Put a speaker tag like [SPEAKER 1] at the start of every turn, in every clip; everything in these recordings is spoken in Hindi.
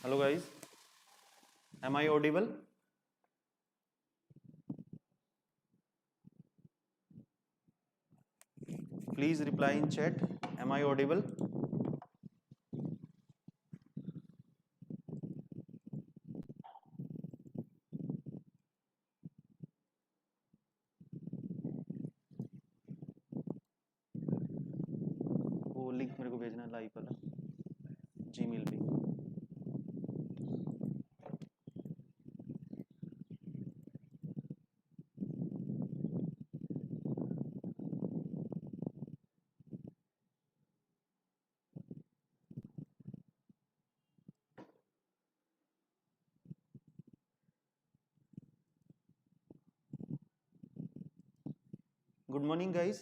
[SPEAKER 1] Hello guys, am I audible? Please reply in chat. Am I audible? वो लिंक मेरे को भेजना लाइव वाला जीमेल पे. Good morning guys.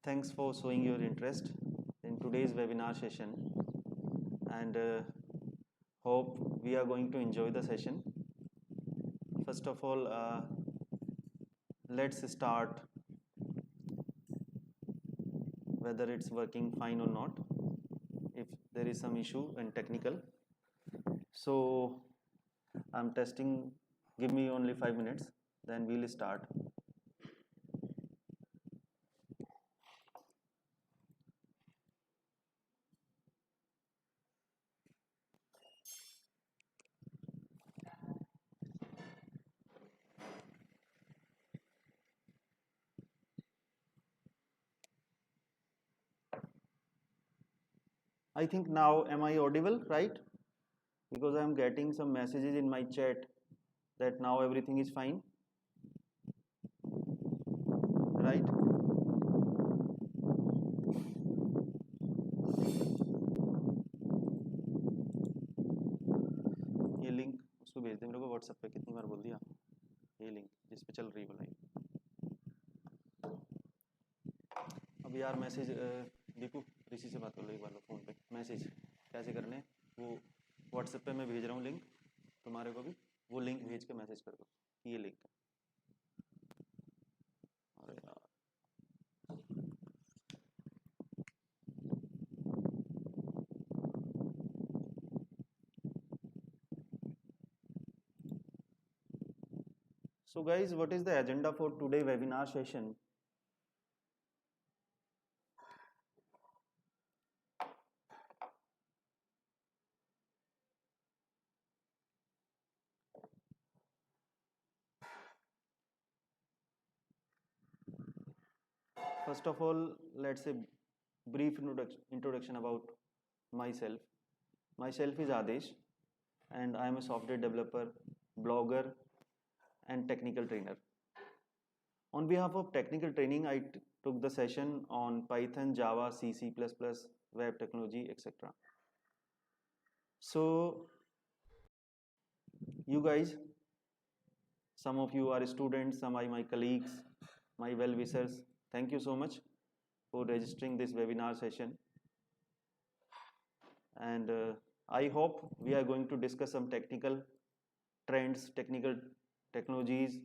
[SPEAKER 1] Thanks for showing your interest in today's webinar session, and hope we are going to enjoy the session. First of all, let's start whether it's working fine or not, if there is some issue and technical. So I'm testing, give me only 5 minutes, then we'll start. I think now, am I audible, right? Because I'm getting some messages in my chat that now everything is fine, right? ये लिंक उसको भेज दे मेरे को व्हाट्सएप पे. कितनी बार बोल दिया ये लिंक जिस पे चल रही है लाइव. अब यार मैसेज दीपू ऋषि से बात कर लो एक बार फ़ोन पे. मैसेज कैसे करने हैं? वो व्हाट्सएप पे मैं भेज रहा हूँ लिंक तुम्हारे को भी. वो लिंक भेज के मैसेज कर दो. ये लिंक है. अरे यार. So guys, what is the agenda for today webinar session? First of all, let's say brief introduction about myself. Myself is Adesh, and I am a software developer, blogger, and technical trainer. On behalf of technical training, I took the session on Python, Java, C, C++, web technology, etc. So, you guys, some of you are students, some are my colleagues, my well-wishers. Thank you so much for registering this webinar session. And I hope we are going to discuss some technical trends, technical technologies,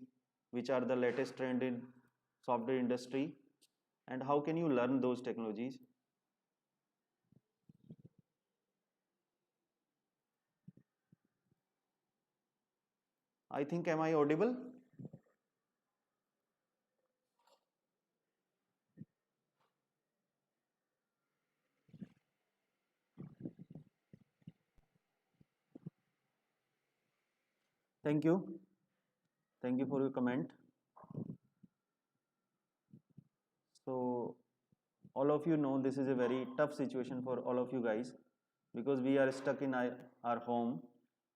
[SPEAKER 1] which are the latest trend in software industry, and how can you learn those technologies. I think, am I audible? Thank you. Thank you for your comment. So all of you know this is a very tough situation for all of you guys, because we are stuck in our home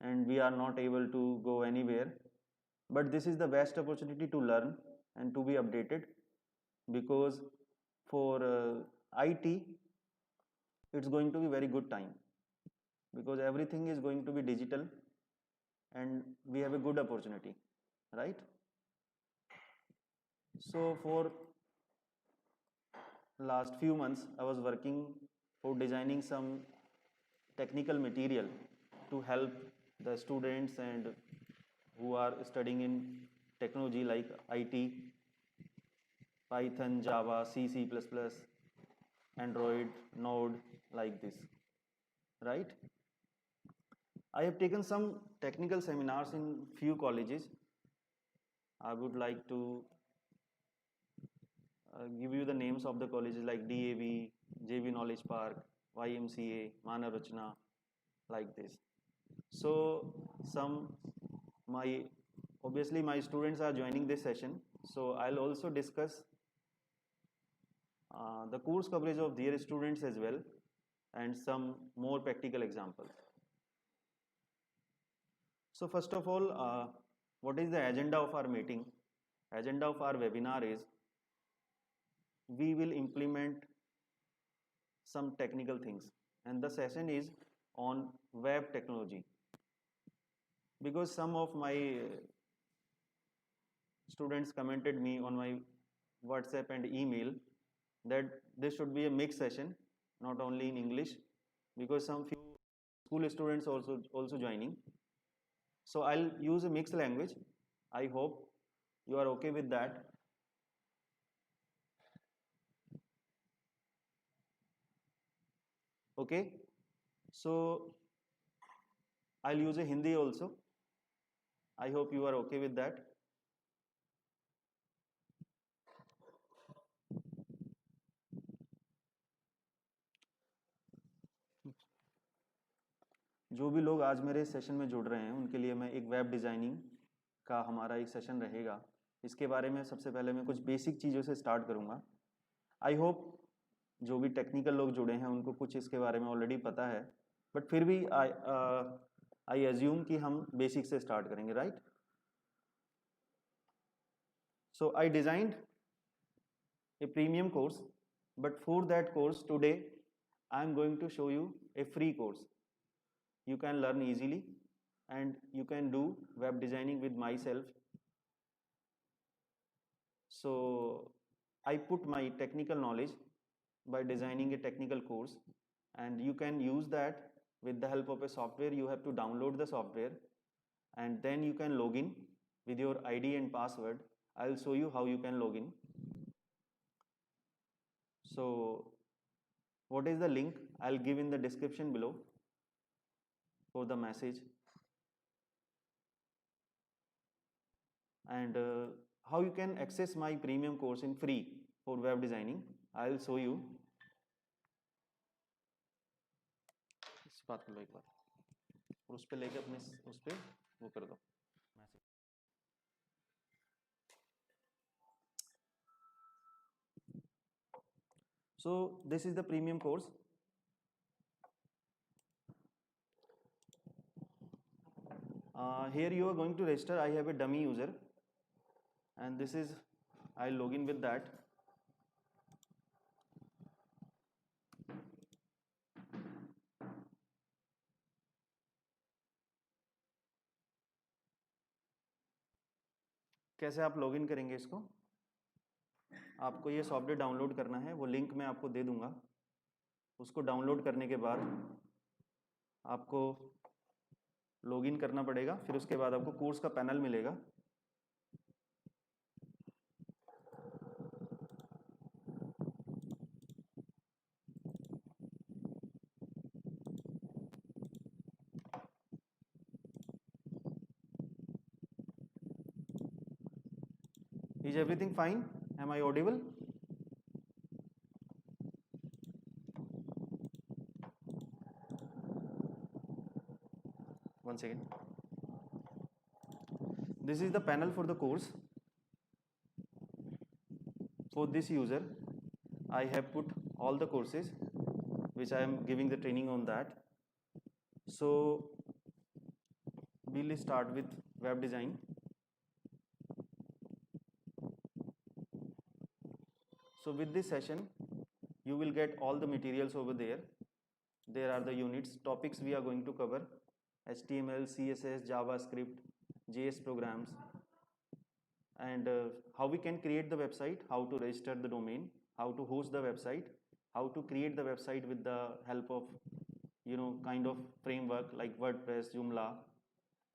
[SPEAKER 1] and we are not able to go anywhere. But this is the best opportunity to learn and to be updated, because for IT it's going to be very good time, because everything is going to be digital and we have a good opportunity, right? So for last few months I was working for designing some technical material to help the students and who are studying in technology like IT, Python, Java, C, C++, Android, Node, like this, right? I have taken some technical seminars in few colleges. I would like to give you the names of the colleges like DAV, JV Knowledge Park, YMCA, Manav Rachna, like this. So some my obviously my students are joining this session. So I'll also discuss the course coverage of their students as well and some more practical examples. So first of all, what is the agenda of our meeting? Agenda of our webinar is we will implement some technical things, and the session is on web technology, because some of my students commented me on my WhatsApp and email that this should be a mixed session, not only in English, because some few school students also joining. So I'll use a mixed language. I hope you are okay with that. Okay, so I'll use a Hindi also. I hope you are okay with that. जो भी लोग आज मेरे सेशन में जुड़ रहे हैं उनके लिए मैं एक वेब डिज़ाइनिंग का हमारा एक सेशन रहेगा। इसके बारे में सबसे पहले मैं कुछ बेसिक चीज़ों से स्टार्ट करूँगा। आई होप जो भी टेक्निकल लोग जुड़े हैं उनको कुछ इसके बारे में ऑलरेडी पता है, बट फिर भी आई एज्यूम कि हम बेसिक से स्टार्ट करेंगे, right? So I designed a premium course, but for that course today I am going to show you a free course. You can learn easily and you can do web designing with myself. So I put my technical knowledge by designing a technical course, and you can use that with the help of a software. You have to download the software and then you can log in with your ID and password. I'll show you how you can log in. So what is the link? I'll give in the description below for the message. And how you can access my premium course in free for web designing, I'll show you. इस बात कर लो एक बार और उस पे लेके अपने उस पे वो कर दो message. So this is the premium course. Here you are going to register. I have a dummy user, and this is I'll log in with that. कैसे आप लॉगिन करेंगे इसको? आपको ये सॉफ्टवेयर डाउनलोड करना है, वो लिंक मैं आपको दे दूंगा। उसको डाउनलोड करने के बाद आपको लॉगिन करना पड़ेगा, फिर उसके बाद आपको कोर्स का पैनल मिलेगा। Is everything fine? Am I audible? One second. This is the panel for the course. For this user, I have put all the courses which I am giving the training on that. So we'll start with web design. So with this session, you will get all the materials over there. There are the units, topics we are going to cover: HTML, CSS, JavaScript, JS programs, and how we can create the website, how to register the domain, how to host the website, how to create the website with the help of kind of framework like WordPress, Joomla,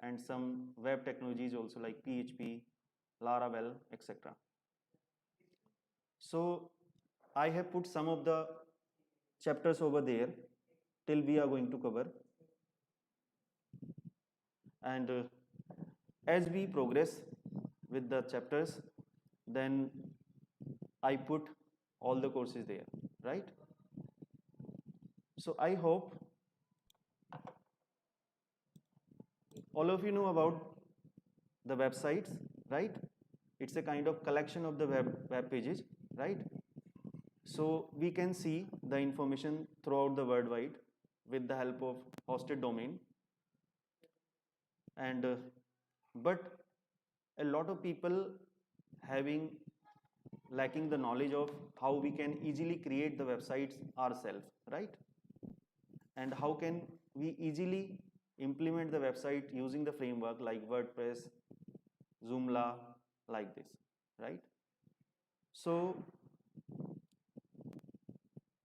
[SPEAKER 1] and some web technologies also like PHP, Laravel, etc. So I have put some of the chapters over there till we are going to cover. And as we progress with the chapters, then I put all the courses there, right? So I hope all of you know about the websites, right? It's a kind of collection of the web pages, right? So we can see the information throughout the worldwide with the help of hosted domain. And but a lot of people having lacking the knowledge of how we can easily create the websites ourselves, right? And how can we easily implement the website using the framework like WordPress, Joomla, like this, right? So,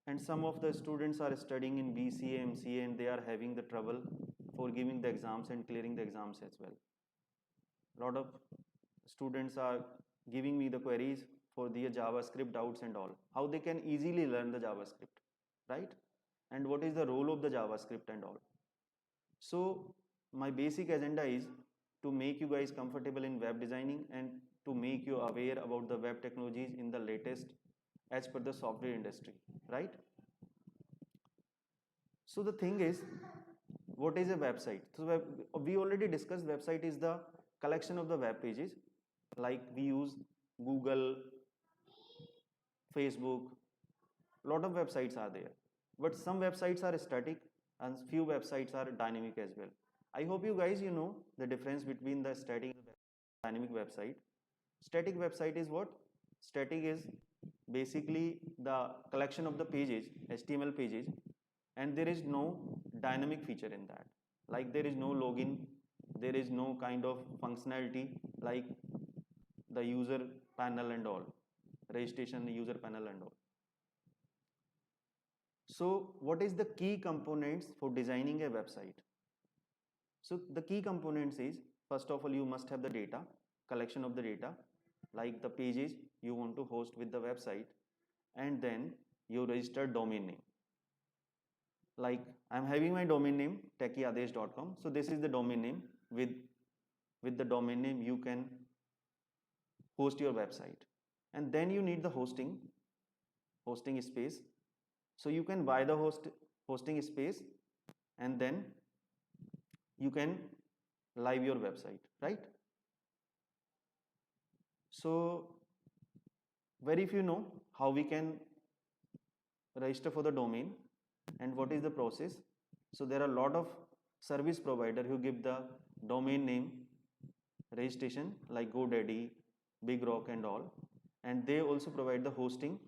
[SPEAKER 1] and some of the students are studying in BCA, MCA, and they are having the trouble for giving the exams and clearing the exams as well. A lot of students are giving me the queries for the JavaScript doubts and all. How they can easily learn the JavaScript, right? And what is the role of the JavaScript and all. So my basic agenda is to make you guys comfortable in web designing and to make you aware about the web technologies in the latest as per the software industry, right? So the thing is, what is a website? So we already discussed website is the collection of the web pages, like we use Google, Facebook, lot of websites are there, but some websites are static and few websites are dynamic as well. I hope you guys you know the difference between the static and dynamic website. Static website is what? Static is basically the collection of the pages, HTML pages, and there is no dynamic feature in that. Like there is no login, there is no kind of functionality like the user panel and all, registration user panel and all. So what is the key components for designing a website? So the key components is, first of all, you must have the data, collection of the data, like the pages you want to host with the website, and then you register domain name. Like I'm having my domain name techieadesh.com. So this is the domain name. With the domain name you can host your website. And then you need the hosting space. So you can buy the hosting space and then you can live your website, right? So very few know how we can register for the domain and what is the process. So there are a lot of service provider who give the domain name registration like GoDaddy, BigRock and all, and they also provide the hosting.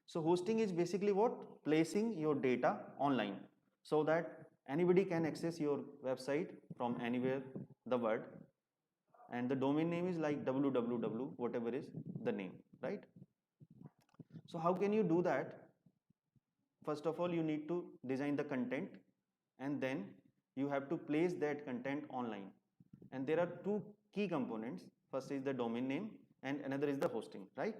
[SPEAKER 1] So hosting is basically what? Placing your data online so that anybody can access your website from anywhere the world, and the domain name is like www whatever is the name, right? So how can you do that? First of all, you need to design the content and then you have to place that content online, and there are two key components. First is the domain name and another is the hosting, right?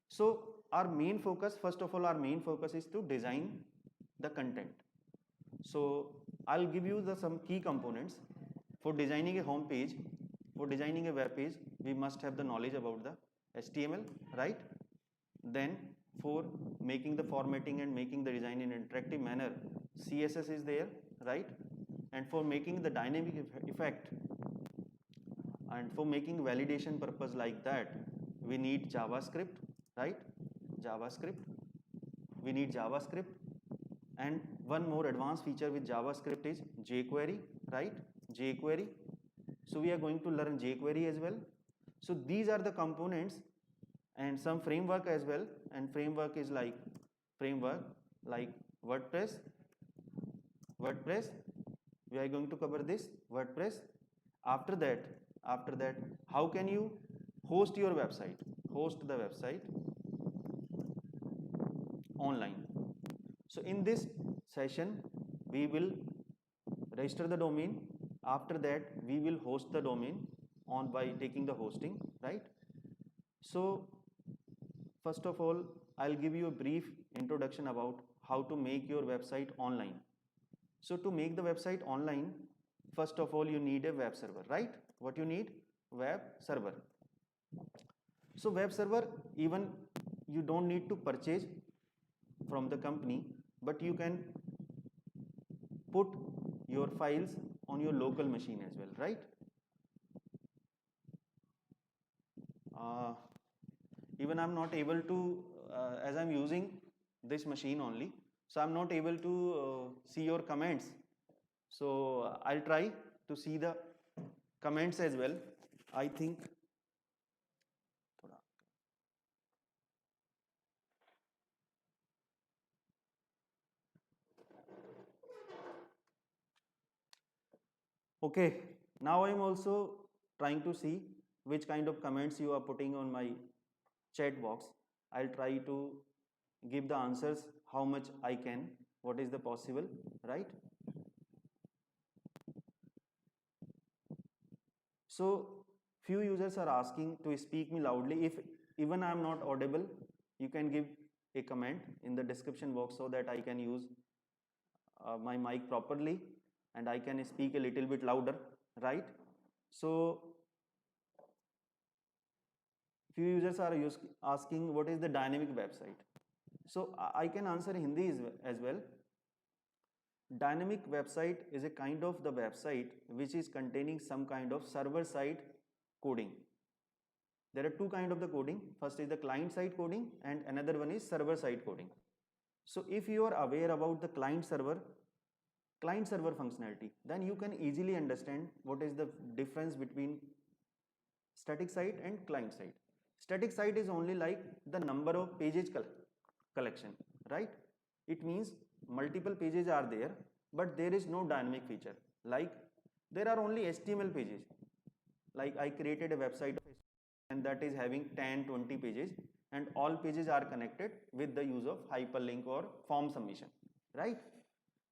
[SPEAKER 1] So our main focus, first of all, our main focus is to design the content. So I'll give you some key components for designing a home page. For designing a web page, we must have the knowledge about the HTML, right? Then for making the formatting and making the design in an interactive manner, CSS is there, right? And for making the dynamic effect and for making validation purpose like that, we need JavaScript, right? We need JavaScript, and one more advanced feature with JavaScript is jQuery, right? jQuery. So we are going to learn jQuery as well. So these are the components, and some framework as well, and framework like WordPress. We are going to cover this WordPress. After that, how can you host your website? Host the website online. So in this session, we will register the domain. After that, we will host the domain on by taking the hosting, right? So first of all, I'll give you a brief introduction about how to make your website online. So to make the website online, first of all you need a web server, right? What you need? Web server. So web server, even you don't need to purchase from the company, but you can put your files on your local machine as well, right? uh, Even I'm not able to, as I'm using this machine only, so I'm not able to see your comments. So I'll try to see the comments as well. I think okay, now I'm also trying to see which kind of comments you are putting on my chat box. I'll try to give the answers how much I can, what is the possible, right? So few users are asking to speak me loudly. If even I am not audible, you can give a comment in the description box so that I can use my mic properly and I can speak a little bit louder, right? So few users are asking what is the dynamic website. So I can answer Hindi as well. Dynamic website is a kind of the website which is containing some kind of server side coding. There are two kind of the coding. First is the client side coding and another one is server side coding. So if you are aware about the client server functionality, then you can easily understand what is the difference between static site and client side. Static site is only like the number of pages collection, right? It means multiple pages are there, but there is no dynamic feature. Like there are only HTML pages. Like I created a website and that is having 10-20 pages and all pages are connected with the use of hyperlink or form submission, right?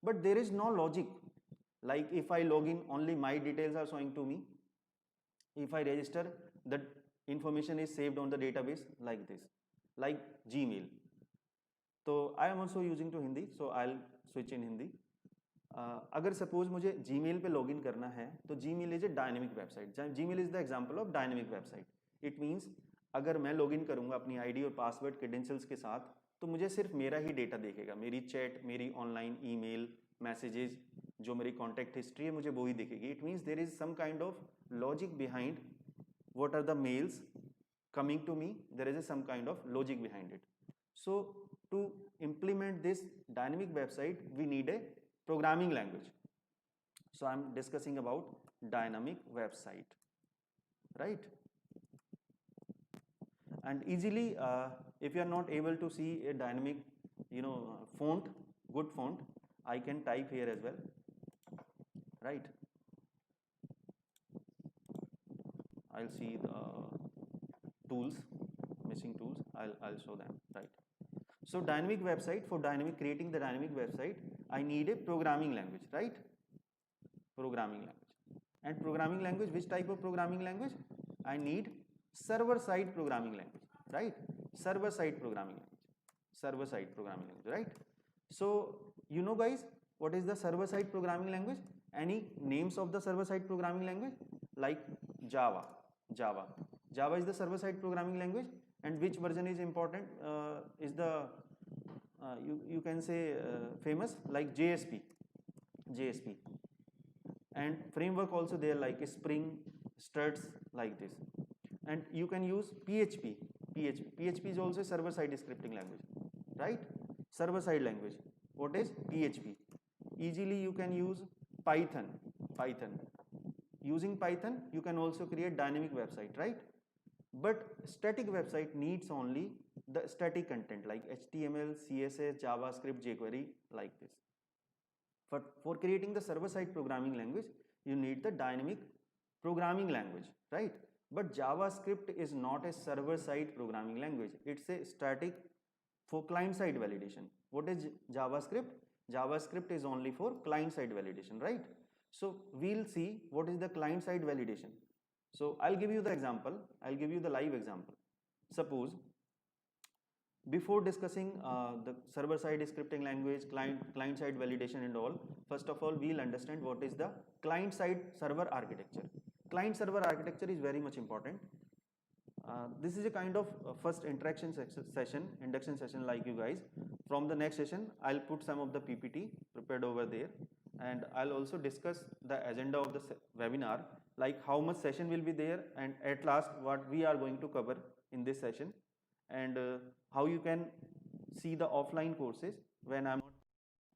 [SPEAKER 1] But there is no logic. Like if I log in, only my details are showing to me. If I register, the information is saved on the database like this, like Gmail. तो I am also using to Hindi, so I switch in Hindi. अगर सपोज मुझे जीमेल पे लॉगिन करना है तो Gmail is a dynamic website. Gmail is the example of dynamic website. It means अगर मैं लॉगिन करूंगा अपनी आईडी और पासवर्ड क्रेडेंशियल्स के साथ तो मुझे सिर्फ मेरा ही डेटा देखेगा. मेरी चैट, मेरी ऑनलाइन ईमेल, मैसेजेस, जो मेरी कॉन्टैक्ट हिस्ट्री है मुझे वो ही दिखेगी. It means there is some kind of logic behind what are the mails coming to me. There is some kind of logic behind it. So to implement this dynamic website we need a programming language. So I'm discussing about dynamic website, right? And easily if you are not able to see a dynamic font, good font, I can type here as well, right? I'll see the tools, missing tools, I'll show them, right? So dynamic website, for creating the dynamic website I need a programming language, right? Programming language. And programming language, which type of programming language? I need server side programming language, right? Server side programming language, right? So you know guys, what is the server side programming language? Any names of the server side programming language? Like Java is the server side programming language. And which version is important, is the you can say famous, like JSP. And framework also there like Spring, Struts, like this. And you can use PHP is also a server side scripting language, right? Server side language. What is PHP? Easily you can use Python. Using Python you can also create dynamic website, right? But static website needs only the static content like HTML, CSS, JavaScript, jQuery, like this. For creating the server side programming language you need the dynamic programming language, right? But JavaScript is not a server side programming language, it's a static for client side validation. What is JavaScript? JavaScript is only for client side validation, right? So we'll see what is the client side validation. So I'll give you the example, I'll give you the live example. Suppose before discussing the server side scripting language, client side validation and all, first of all we'll understand what is the client side server architecture. Client server architecture is very much important. This is a kind of first interaction induction session like you guys. From the next session I'll put some of the PPT prepared over there, and I'll also discuss the agenda of the webinar, like how much session will be there, and at last what we are going to cover in this session, and how you can see the offline courses when I'm not,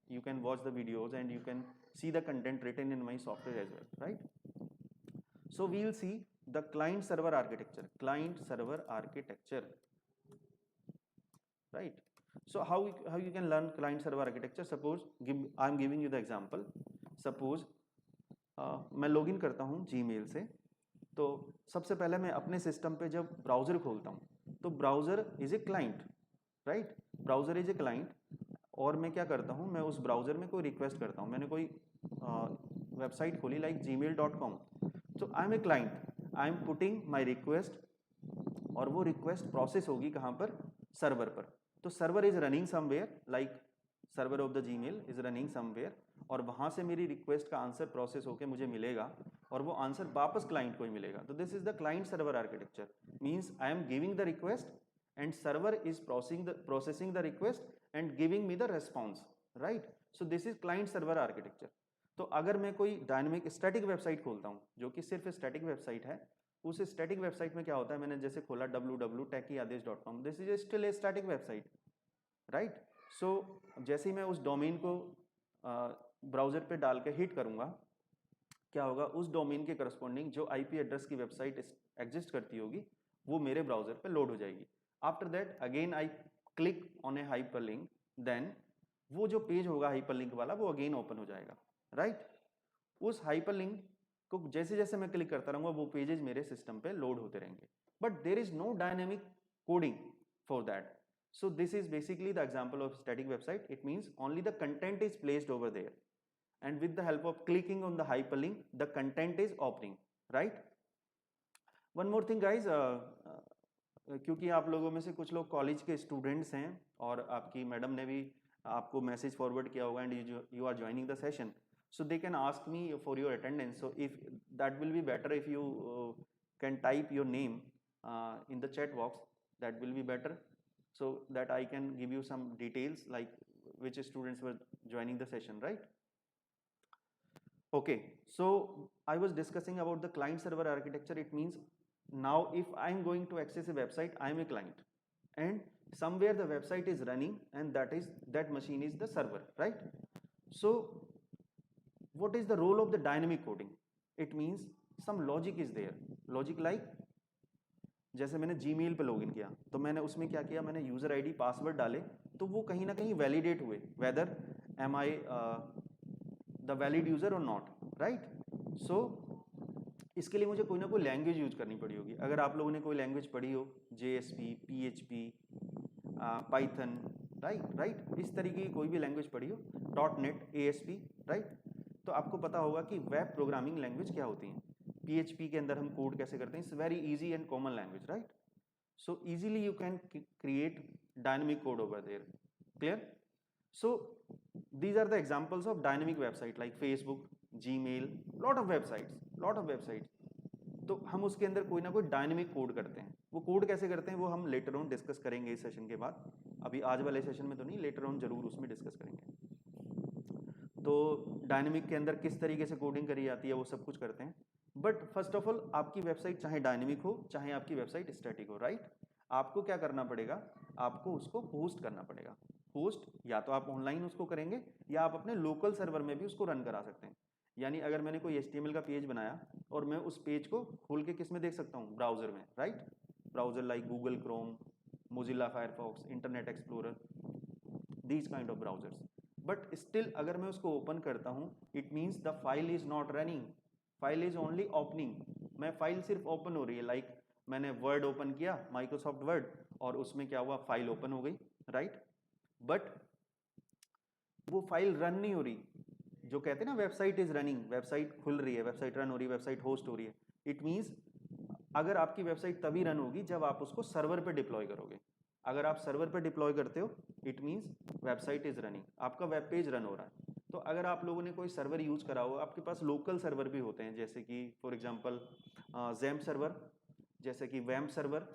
[SPEAKER 1] you can watch the videos and you can see the content written in my software as well, right? So we will see the client server architecture, right? So how you can learn client server architecture? Suppose I'm giving you the example. Suppose मैं लॉगिन करता हूँ जीमेल से, तो सबसे पहले मैं अपने सिस्टम पे जब ब्राउज़र खोलता हूँ तो browser is a client, right? Browser is a client, और मैं क्या करता हूँ, मैं उस ब्राउज़र में कोई रिक्वेस्ट करता हूँ, मैंने कोई वेबसाइट खोली लाइक gmail.com, तो I am a client, I am putting my request, और वो रिक्वेस्ट प्रोसेस होगी कहाँ पर? सर्वर पर. तो server is running somewhere, like server of the Gmail is running somewhere, और वहाँ से मेरी रिक्वेस्ट का आंसर प्रोसेस होकर मुझे मिलेगा, और वो आंसर वापस क्लाइंट को ही मिलेगा. तो this is the client server architecture. Means I am giving the request and server is processing the request and giving me the response, right? So this is client server architecture. तो अगर मैं कोई डायनेमिक स्टैटिक वेबसाइट खोलता हूँ जो कि सिर्फ स्टैटिक वेबसाइट है, उस स्टैटिक वेबसाइट में क्या होता है, मैंने जैसे खोला www.techiadesh.com, this is still a static website, right? So जैसे ही मैं उस डोमेन को ब्राउज़र पे डाल के हिट करूँगा, क्या होगा, उस डोमेन के करस्पॉन्डिंग जो आईपी एड्रेस की वेबसाइट एग्जिस्ट करती होगी वो मेरे ब्राउज़र पे लोड हो जाएगी. After that again I click on a hyperlink, then वो जो पेज होगा हाइपरलिंक वाला वो अगेन ओपन हो जाएगा, राइट? उस हाइपरलिंक को जैसे जैसे मैं क्लिक करता रहूँगा वो पेजेस मेरे सिस्टम पे लोड होते रहेंगे, but there is no dynamic coding for that. So this is basically the example of static website. It means only the content is placed over there, and with the help of clicking on the hyperlink, the content is opening, right? One more thing guys, क्योंकि आप लोगों में से कुछ लोग कॉलेज के स्टूडेंट्स हैं और आपकी मैडम ने भी आपको मैसेज फॉरवर्ड किया होगा and you are joining the session, so they can ask me for your attendance. So if that will be better if you can type your name in the chat box, that will be better, so that I can give you some details like which students were joining the session, right? Okay, so I was discussing about the client server architecture. It means now if I am going to access a website, I am a client, and somewhere the website is running, and that machine is the server, right? So what is the role of the dynamic coding? It means some logic is there. Logic like जैसे मैंने जीमेल पे लॉगिन किया तो मैंने उसमें क्या किया, मैंने यूज़र आईडी पासवर्ड डाले तो वो कहीं ना कहीं वैलिडेट हुए, whether am I the valid user और नॉट, राइट? सो इसके लिए मुझे कोई ना कोई लैंग्वेज यूज करनी पड़ी होगी. अगर आप लोगों ने कोई लैंग्वेज पढ़ी हो, JSP, PHP, पाइथन, राइट, इस तरीके की कोई भी लैंग्वेज पढ़ी हो, .NET, ASP, राइट, तो आपको पता होगा कि वेब प्रोग्रामिंग लैंग्वेज क्या होती है. PHP के अंदर हम कोड कैसे करते हैं, it's very easy and common language, right? So easily you can create dynamic code over there, clear? So these are the examples of dynamic website like Facebook, Gmail, lot of websites. तो हम उसके अंदर कोई ना कोई डायनेमिक कोड करते हैं. वो कोड कैसे करते हैं वो हम लेटर ऑन डिस्कस करेंगे इस सेशन के बाद. अभी आज वाले सेशन में तो नहीं, लेटर ऑन जरूर उसमें डिस्कस करेंगे. तो डायनेमिक के अंदर किस तरीके से कोडिंग करी जाती है वो सब कुछ करते हैं. बट फर्स्ट ऑफ ऑल आपकी वेबसाइट चाहे डायनेमिक हो चाहे आपकी वेबसाइट स्टैटिक हो, राइट, आपको क्या करना पड़ेगा, आपको उसको होस्ट करना पड़ेगा. होस्ट या तो आप ऑनलाइन उसको करेंगे या आप अपने लोकल सर्वर में भी उसको रन करा सकते हैं. यानी अगर मैंने कोई HTML का पेज बनाया और मैं उस पेज को खोल के किस में देख सकता हूँ, ब्राउजर में, right? Browser like Google Chrome, Mozilla Firefox, internet explorer, these kind of browsers. But still अगर मैं उसको ओपन करता हूँ, it means the file is not running, file is only opening. मैं फाइल सिर्फ ओपन हो रही है, लाइक मैंने वर्ड ओपन किया, माइक्रोसॉफ्ट वर्ड, और उसमें क्या हुआ, फाइल ओपन हो गई, राइट? बट वो फाइल रन नहीं हो रही. जो कहते हैं ना वेबसाइट इज रनिंग, वेबसाइट खुल रही है, वेबसाइट रन हो रही है, वेबसाइट होस्ट हो रही है. इट मीन्स अगर आपकी वेबसाइट तभी रन होगी जब आप उसको सर्वर पे डिप्लॉय करोगे. अगर आप सर्वर पर डिप्लॉय करते हो it means website is running, आपका वेब पेज रन हो रहा है। तो अगर आप लोगों ने कोई सर्वर यूज करा हो, आपके पास लोकल सर्वर भी होते हैं, जैसे कि फॉर एग्जांपल ज़ैम्प सर्वर, जैसे कि वैम्प सर्वर,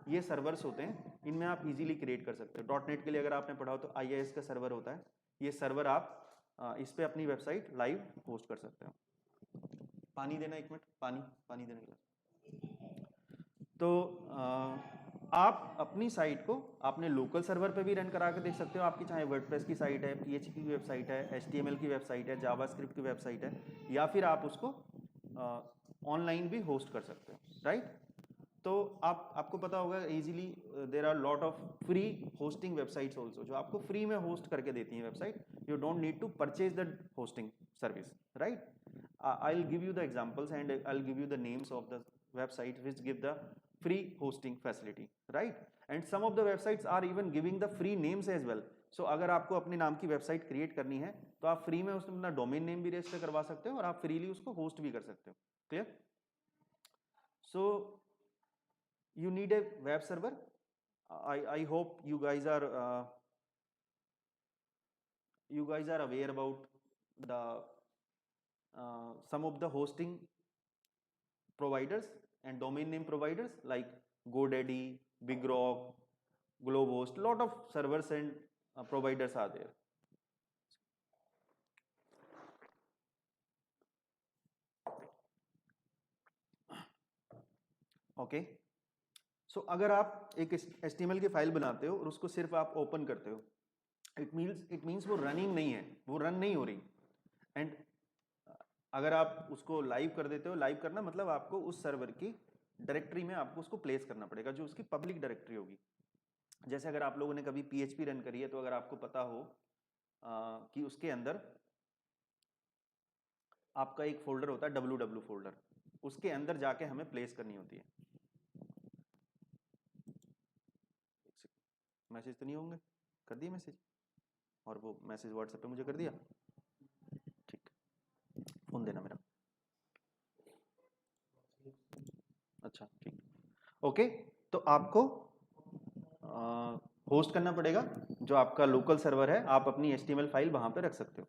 [SPEAKER 1] ये सर्वर्स होते हैं, इनमें आप इजीली क्रिएट कर सकते हो। डॉट नेट के लिए अगर आपने पढ़ा हो तो IIS का सर्वर होता है, ये सर्वर आप इस पे अपनी वेबसाइट लाइव होस्ट कर सकते हो। पानी देना, एक मिनट, पानी पानी देने के लिए। तो आप अपनी साइट को अपने लोकल सर्वर पे भी रन करा के देख सकते हो, आपकी चाहे वर्डप्रेस की साइट है, PHP की वेबसाइट है, HTML की वेबसाइट है, जावास्क्रिप्ट की वेबसाइट है, या फिर आप उसको ऑनलाइन भी होस्ट कर सकते हो, राइट। तो आपको पता होगा easily there are lot of free hosting websites also, जो आपको फ्री में होस्ट करके देती हैं website, you don't need to purchase the hosting service, right. I will give you the examples and I will give you the names of the website which give the free hosting facility, right, and some of the websites are even giving the free names as well. So अगर आपको अपने नाम की वेबसाइट क्रिएट करनी है तो आप फ्री में उसमें अपना डोमेन नेम भी रजिस्टर करवा सकते हो और आप फ्रीली उसको होस्ट भी कर सकते हो, clear. So you need a web server. I hope you guys are aware about the some of the hosting providers and domain name providers like GoDaddy, BigRock, Globhost. Lot of servers and providers are there. Okay, so अगर आप एक HTML की फाइल बनाते हो और उसको सिर्फ आप ओपन करते हो, इट मीन्स वो रनिंग नहीं है, वो रन नहीं हो रही। एंड अगर आप उसको लाइव कर देते हो, लाइव करना मतलब आपको उस सर्वर की डायरेक्टरी में आपको उसको प्लेस करना पड़ेगा, जो उसकी पब्लिक डायरेक्टरी होगी। जैसे अगर आप लोगों ने कभी PHP रन करी है तो अगर आपको पता हो कि उसके अंदर आपका एक फोल्डर होता है www फोल्डर, उसके अंदर जाके हमें प्लेस करनी होती है। मैसेज तो नहीं होंगे, कर दिए मैसेज, और वो मैसेज व्हाट्सएप पे मुझे कर दिया, ठीक, फोन देना मेरा, अच्छा ठीक, ओके। तो आपको होस्ट करना पड़ेगा जो आपका लोकल सर्वर है, आप अपनी HTML फाइल वहां पे रख सकते हो,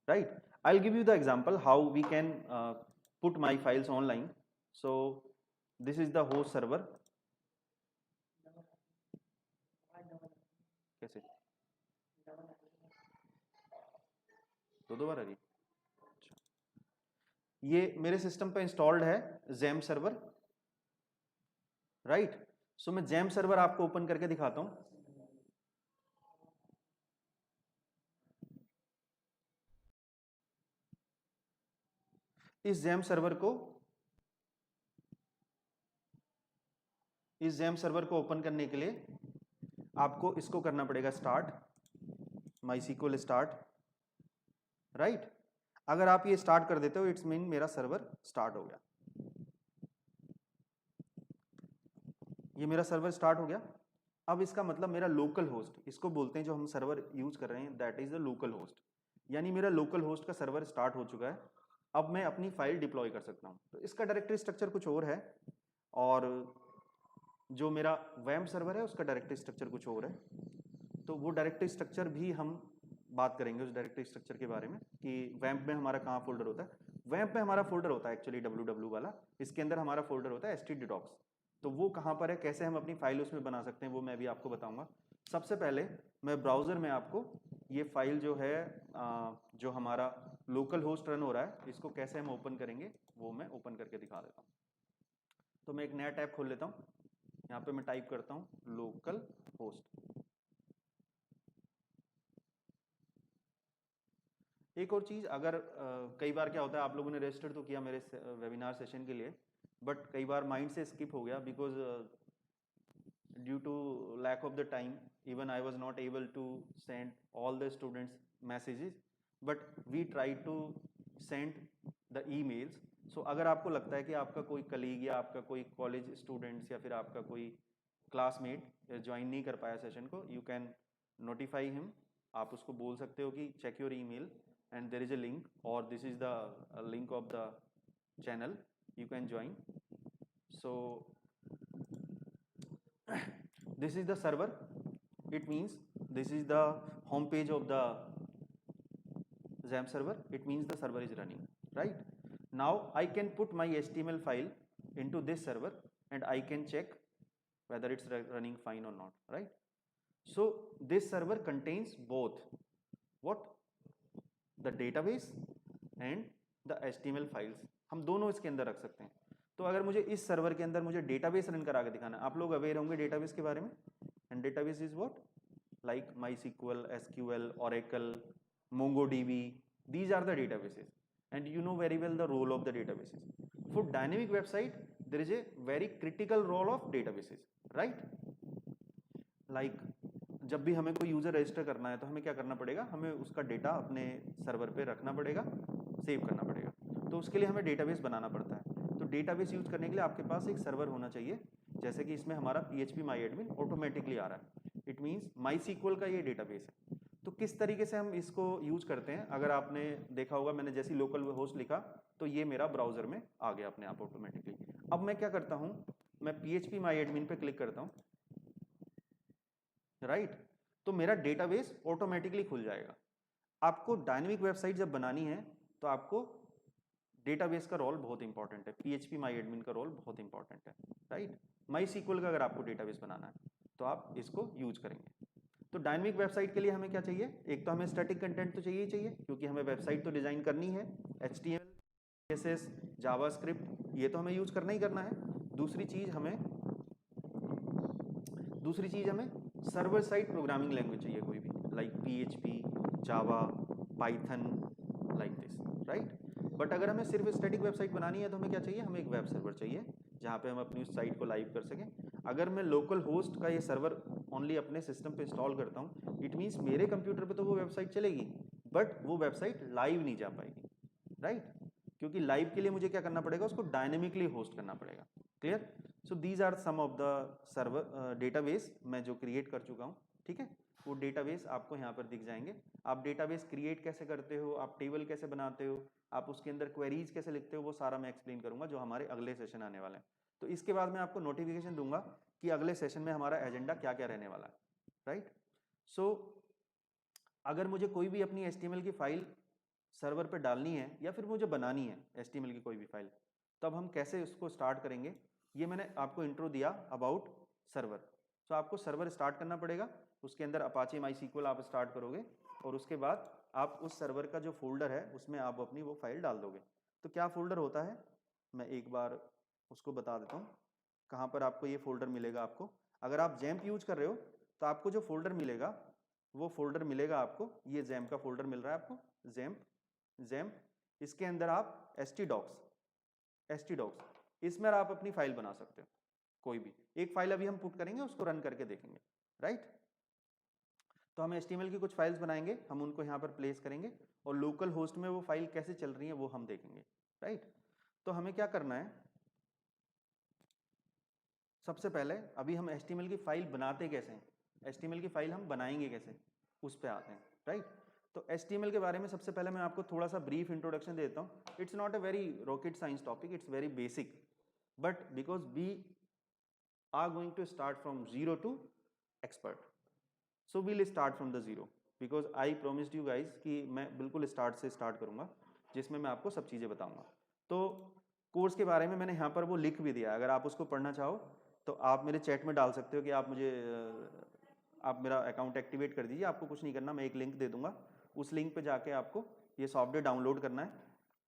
[SPEAKER 1] right. I will give you the example how we can put my files online. So this is the host server. कैसे दो बार आ रही, अच्छा, ये मेरे सिस्टम पे इंस्टॉल्ड है ज़ैम्प सर्वर, राइट। सो मैं ज़ैम्प सर्वर आपको ओपन करके दिखाता हूं। इस ज़ैम्प सर्वर को ओपन करने के लिए आपको इसको करना पड़ेगा स्टार्ट, MySQL स्टार्ट, राइट। अगर आप ये स्टार्ट कर देते हो इट्स मीन मेरा सर्वर स्टार्ट हो गया, ये मेरा सर्वर स्टार्ट हो गया। अब इसका मतलब मेरा लोकल होस्ट, इसको बोलते हैं जो हम सर्वर यूज कर रहे हैं, that is the local host, यानी मेरा लोकल होस्ट का सर्वर स्टार्ट हो चुका है। अब मैं अपनी फाइल डिप्लॉय कर सकता हूं। तो इसका डायरेक्टरी स्ट्रक्चर कुछ और है, और जो मेरा वैम्प सर्वर है उसका डायरेक्टरी स्ट्रक्चर कुछ और है। तो वो डायरेक्टरी स्ट्रक्चर भी हम बात करेंगे उस डायरेक्टरी स्ट्रक्चर के बारे में कि वैम्प में हमारा कहाँ फोल्डर होता है। वैम्प में हमारा फोल्डर होता है एक्चुअली www वाला, इसके अंदर हमारा फोल्डर होता है htdocs। तो वो कहाँ पर है, कैसे हम अपनी फाइल उसमें बना सकते हैं, वो मैं भी आपको बताऊंगा। सबसे पहले मैं ब्राउजर में आपको ये फाइल जो है जो हमारा लोकल होस्ट रन हो रहा है, इसको कैसे हम ओपन करेंगे वो मैं ओपन करके दिखा देता हूँ। तो मैं एक नया टैब खोल लेता हूँ, यहाँ पे मैं टाइप करता हूँ लोकल होस्ट। एक और चीज़, अगर कई बार क्या होता है, आप लोगों ने रजिस्टर तो किया मेरे वेबिनार सेशन के लिए, बट कई बार माइंड से स्किप हो गया because due to lack of the time even I was not able to send all the students messages, but we try to send the emails. So अगर आपको लगता है कि आपका कोई कलीग या आपका कोई कॉलेज स्टूडेंट्स या फिर आपका कोई क्लासमेट ज्वाइन नहीं कर पाया सेशन को, यू कैन नोटिफाई हिम। आप उसको बोल सकते हो कि check your email and there is a link, or this is the link of the channel, you can join. So this is the server it means this is the home page of the XAMPP server. It means the server is running, right? Now I can put my HTML file into this server and I can check whether it's running fine or not, right? So this server contains both what, the database and the HTML files. हम दोनों इसके अंदर रख सकते हैं. तो अगर मुझे इस सर्वर के अंदर मुझे डेटाबेस रन करा के दिखाना है, आप लोग अवेयर होंगे डेटाबेस के बारे में. And database is what, like MySQL, SQL, Oracle, MongoDB. These are the databases, and you know very well the role of the databases. For dynamic website, there is a very critical role of databases, right? Like जब भी हमें कोई यूजर रजिस्टर करना है तो हमें क्या करना पड़ेगा, हमें उसका डेटा अपने सर्वर पे रखना पड़ेगा, सेव करना पड़ेगा. तो उसके लिए हमें डेटाबेस बनाना पड़ता है. तो डेटाबेस यूज करने के लिए आपके पास एक सर्वर होना चाहिए, जैसे कि इसमें हमारा PHP MyAdmin ऑटोमेटिकली आ रहा है. इट मीन्स MySQL का ये डेटाबेस है. तो किस तरीके से हम इसको यूज करते हैं, अगर आपने देखा होगा मैंने जैसे लोकल होस्ट लिखा तो ये मेरा ब्राउजर में आ गया अपने आप ऑटोमेटिकली. अब मैं क्या करता हूँ, मैं PHP MyAdmin पे क्लिक करता हूँ, राइट? तो मेरा डेटाबेस ऑटोमेटिकली खुल जाएगा. आपको डायनेमिक वेबसाइट जब बनानी है तो आपको डेटाबेस का रोल बहुत इंपॉर्टेंट है, PHP MyAdmin का रोल बहुत इंपॉर्टेंट है, राइट? MySQL का अगर आपको डेटाबेस बनाना है तो आप इसको यूज करेंगे. तो डायनेमिक वेबसाइट के लिए हमें क्या चाहिए, एक तो हमें स्टैटिक कंटेंट तो चाहिए ही चाहिए, क्योंकि हमें वेबसाइट तो डिजाइन करनी है. HTML, CSS, जावास्क्रिप्ट ये तो हमें यूज करना ही करना है. दूसरी चीज हमें सर्वर साइड प्रोग्रामिंग लैंग्वेज चाहिए कोई भी, like PHP, Java, Python, like this, right? But अगर हमें सिर्फ स्टैटिक वेबसाइट बनानी है तो हमें क्या चाहिए, हमें एक वेब सर्वर चाहिए जहाँ पे हम अपनी उस साइट को लाइव कर सकें. अगर मैं लोकल होस्ट का ये सर्वर ओनली अपने सिस्टम पे इंस्टॉल करता हूँ, इट मीन्स मेरे कंप्यूटर पे तो वो वेबसाइट चलेगी बट वो वेबसाइट लाइव नहीं जा पाएगी, राइट? क्योंकि लाइव के लिए मुझे क्या करना पड़ेगा, उसको डायनेमिकली होस्ट करना पड़ेगा. Clear? So these are some of the server database मैं जो क्रिएट कर चुका हूँ, ठीक है? वो डेटाबेस आपको यहाँ पर दिख जाएंगे. आप डेटाबेस क्रिएट कैसे करते हो, आप टेबल कैसे बनाते हो, आप उसके अंदर क्वेरीज कैसे लिखते हो, वो सारा मैं एक्सप्लेन करूंगा जो हमारे अगले सेशन आने वाले हैं. तो इसके बाद मैं आपको नोटिफिकेशन दूंगा कि अगले सेशन में हमारा एजेंडा क्या क्या रहने वाला है, राइट? सो अगर मुझे कोई भी अपनी HTML की फाइल सर्वर पे डालनी है या फिर मुझे बनानी है HTML की कोई भी फाइल, तब हम कैसे उसको स्टार्ट करेंगे, ये मैंने आपको इंट्रो दिया अबाउट सर्वर. तो आपको सर्वर स्टार्ट करना पड़ेगा, उसके अंदर अपाचे MySQL आप स्टार्ट करोगे और उसके बाद आप उस सर्वर का जो फोल्डर है उसमें आप अपनी वो फाइल डाल दोगे. तो क्या फोल्डर होता है, मैं एक बार उसको बता देता हूँ. कहाँ पर आपको ये फोल्डर मिलेगा, आपको अगर आप XAMPP यूज कर रहे हो तो आपको जो फोल्डर मिलेगा वो फोल्डर मिलेगा आपको, ये XAMPP का फोल्डर मिल रहा है आपको, XAMPP. इसके अंदर आप htdocs इसमें आप अपनी फाइल बना सकते हो. कोई भी एक फाइल अभी हम पुट करेंगे, उसको रन करके देखेंगे, राइट? तो हम HTML की कुछ फाइल्स बनाएंगे, हम उनको यहाँ पर प्लेस करेंगे और लोकल होस्ट में वो फाइल कैसे चल रही है वो हम देखेंगे, राइट? तो हमें क्या करना है, सबसे पहले अभी हम HTML की फाइल बनाते कैसे हैं, HTML की फाइल हम बनाएंगे कैसे, उस पर आते हैं, राइट? तो HTML के बारे में सबसे पहले मैं आपको थोड़ा सा ब्रीफ इंट्रोडक्शन देता हूँ. It's not a very rocket science topic, it's very basic, but because we are going to start from zero to expert, so we'll start from the zero, because I promised you guys कि मैं बिल्कुल स्टार्ट से स्टार्ट करूँगा, जिसमें मैं आपको सब चीज़ें बताऊँगा. तो कोर्स के बारे में मैंने यहाँ पर वो लिख भी दिया, अगर आप उसको पढ़ना चाहो तो आप मेरे चैट में डाल सकते हो कि आप मुझे आप मेरा अकाउंट एक्टिवेट कर दीजिए. आपको कुछ नहीं करना, मैं एक लिंक दे दूंगा, उस लिंक पे जाके आपको ये सॉफ्टवेयर डाउनलोड करना है.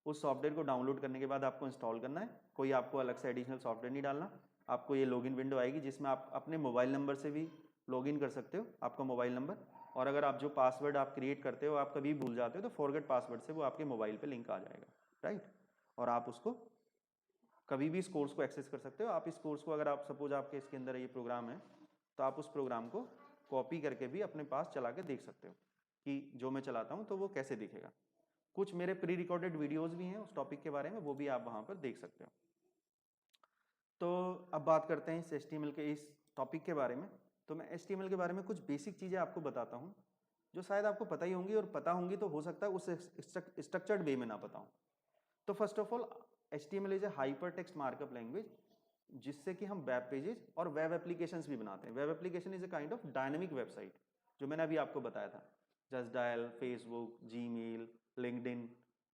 [SPEAKER 1] उस सॉफ्टवेयर को डाउनलोड करने के बाद आपको इंस्टॉल करना है, कोई आपको अलग से एडिशनल सॉफ्टवेयर नहीं डालना. आपको ये लॉगिन विंडो आएगी जिसमें आप अपने मोबाइल नंबर से भी लॉगिन कर सकते हो, आपका मोबाइल नंबर, और अगर आप जो पासवर्ड आप क्रिएट करते हो आप कभी भूल जाते हो तो फॉरगेट पासवर्ड से वो आपके मोबाइल पे लिंक आ जाएगा, राइट? और आप उसको कभी भी इस कोर्स को एक्सेस कर सकते हो. आप इस कोर्स को अगर आप सपोज आपके इसके अंदर ये प्रोग्राम है तो आप उस प्रोग्राम को कॉपी करके भी अपने पास चला के देख सकते हो कि जो मैं चलाता हूँ तो वो कैसे दिखेगा. कुछ मेरे प्री रिकॉर्डेड वीडियोस भी हैं उस टॉपिक के बारे में, वो भी आप वहाँ पर देख सकते हो. तो अब बात करते हैं इस HTML के इस टॉपिक के बारे में. तो मैं HTML के बारे में कुछ बेसिक चीज़ें आपको बताता हूँ जो शायद आपको पता ही होंगी, और पता होंगी तो हो सकता है उस स्ट्रक्चर्ड वे में ना पता हो. तो first of all HTML is a hyper text markup language. जिससे कि हम वेब पेजेस और वेब एप्लीकेशंस भी बनाते हैं। Web application is a kind of dynamic website, जो मैंने अभी आपको बताया था। Just Dial, Facebook, Gmail, LinkedIn,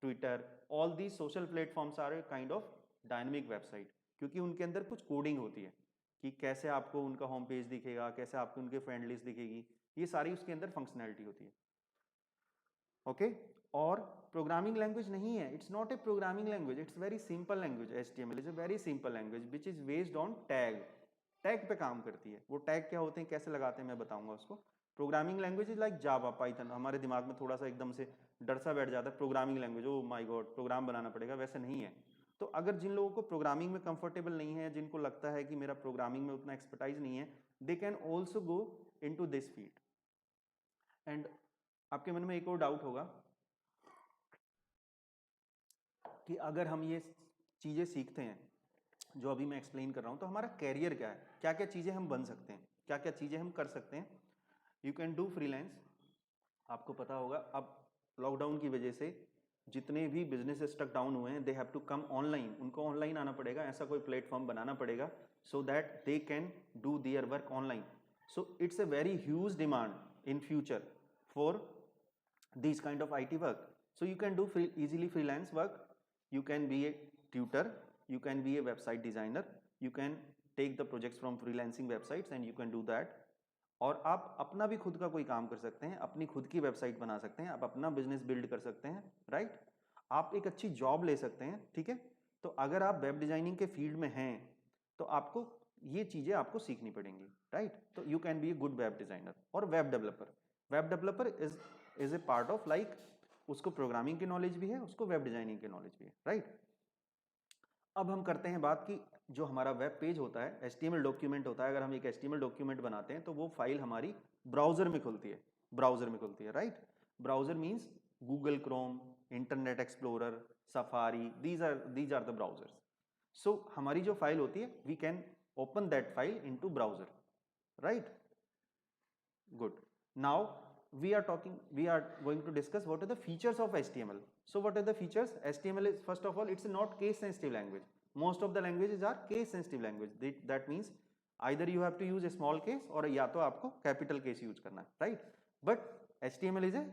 [SPEAKER 1] Twitter, all the social platforms are a kind of dynamic website, क्योंकि उनके अंदर कुछ कोडिंग होती है कि कैसे आपको उनका होम पेज दिखेगा, कैसे आपको उनके फ्रेंड लिस्ट दिखेगी, ये सारी उसके अंदर फंक्शनैलिटी होती है। ओके और प्रोग्रामिंग लैंग्वेज नहीं है, it's not a programming language, it's very simple language. HTML is a very simple language which is based on tag. Tag पे काम करती है। वो टैग क्या होते हैं, कैसे लगाते हैं, मैं बताऊंगा उसको। Programming language is like Java, Python. हमारे दिमाग में थोड़ा सा एकदम से डर सा बैठ जाता है programming language, oh my God program बनाना पड़ेगा, वैसे नहीं है। तो अगर जिन लोगों को प्रोग्रामिंग में कंफर्टेबल नहीं है, जिनको लगता है कि मेरा प्रोग्रामिंग में उतना एक्सपर्टाइज नहीं है, they can also go into this field. And आपके मन में एक और डाउट होगा कि अगर हम ये चीज़ें सीखते हैं जो अभी मैं एक्सप्लेन कर रहा हूँ, तो हमारा कैरियर क्या है, क्या क्या चीज़ें हम बन सकते हैं, क्या क्या चीज़ें हम कर सकते हैं। You can do freelance. आपको पता होगा अब लॉकडाउन की वजह से जितने भी बिजनेस स्टक डाउन हुए हैं, they have to come online. उनको ऑनलाइन आना पड़ेगा, ऐसा कोई प्लेटफॉर्म बनाना पड़ेगा so that they can do their work online. So it's a very huge demand in future for these kind of IT work. So you can do easily freelance work. You can be a tutor, you can be a website designer, you can take the projects from freelancing websites and you can do that. और आप अपना भी खुद का कोई काम कर सकते हैं, अपनी खुद की वेबसाइट बना सकते हैं, आप अपना बिजनेस बिल्ड कर सकते हैं, राइट। आप एक अच्छी जॉब ले सकते हैं, ठीक है। तो अगर आप वेब डिजाइनिंग के फील्ड में हैं तो आपको ये चीज़ें आपको सीखनी पड़ेंगी, राइट। तो you can be a good web designer और web developer. Web developer is a part of like, उसको प्रोग्रामिंग की नॉलेज भी है, उसको वेब डिजाइनिंग की नॉलेज भी है, राइट। अब हम करते हैं बात की जो हमारा वेब पेज होता है, HTML डॉक्यूमेंट होता है। अगर हम एक HTML डॉक्यूमेंट बनाते हैं तो वो फाइल हमारी ब्राउजर में खुलती है, ब्राउजर में खुलती है, right. Browser means Google Chrome, Internet Explorer, Safari, these are the browsers. So हमारी जो फाइल होती है, we can open that file into browser, right. Good. Now we are going to discuss what are the features of HTML. So what are the features? HTML is, first of all, it's not case sensitive language. Most of the languages are case sensitive language. That means either you have to use a small case or या तो आपको capital case use करना है, right? But HTML is a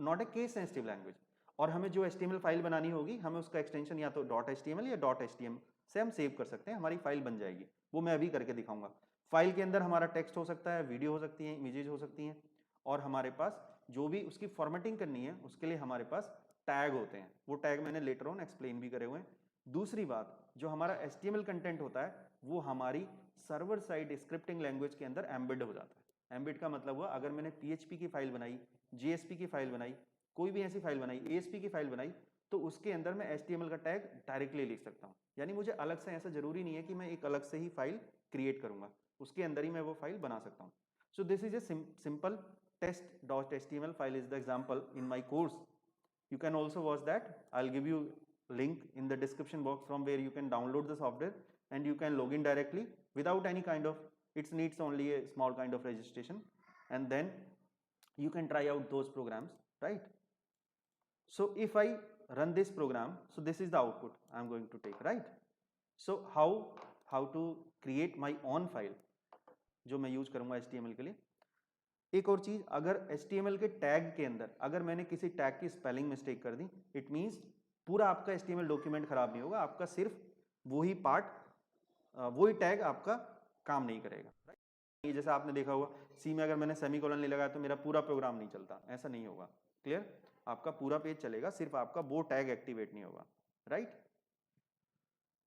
[SPEAKER 1] not a case sensitive language. और हमें जो HTML फाइल बनानी होगी, हमें उसका एक्सटेंशन या तो .html या .htm से हम सेव कर सकते हैं, हमारी फाइल बन जाएगी। वो मैं अभी करके दिखाऊंगा। फाइल के अंदर हमारा टेक्स्ट हो सकता है, वीडियो हो सकती है, इमेजेस हो सकती हैं, और हमारे पास जो भी उसकी फॉर्मेटिंग करनी है उसके लिए हमारे पास टैग होते हैं। वो टैग मैंने लेटर ऑन एक्सप्लेन भी करे हुए हैं। दूसरी बात, जो हमारा HTML कंटेंट होता है वो हमारी सर्वर साइड स्क्रिप्टिंग लैंग्वेज के अंदर एम्बेड हो जाता है। एम्बेड का मतलब हुआ, अगर मैंने PHP की फाइल बनाई, JSP की फाइल बनाई, कोई भी ऐसी फाइल बनाई, ASP की फाइल बनाई, तो उसके अंदर मैं HTML का टैग डायरेक्टली लिख सकता हूँ। यानी मुझे अलग से, ऐसा जरूरी नहीं है कि मैं एक अलग से ही फाइल क्रिएट करूंगा, उसके अंदर ही मैं वो फाइल बना सकता हूँ। सो this is a simple test.html file is the example in my course. You can also watch that. I'll give you link in the description box from where you can download the software and you can log in directly without any kind of, it needs only a small kind of registration, and then you can try out those programs, right? So if I run this program, so this is the output I'm going to take, right? So how to create my own file जो मैं यूज करूंगा HTML के लिए। एक और चीज, अगर HTML के टैग के अंदर अगर मैंने किसी टैग की स्पेलिंग मिस्टेक कर दी, इट मींस पूरा आपका HTML डॉक्यूमेंट खराब नहीं होगा, आपका सिर्फ वही पार्ट, वही टैग आपका काम नहीं करेगा। ये जैसा आपने देखा होगा, सी में अगर मैंने सेमीकोलन नहीं लगाया तो मेरा पूरा प्रोग्राम नहीं चलता, ऐसा नहीं होगा। क्लियर? आपका पूरा पेज चलेगा, सिर्फ आपका वो टैग एक्टिवेट नहीं होगा, राइट।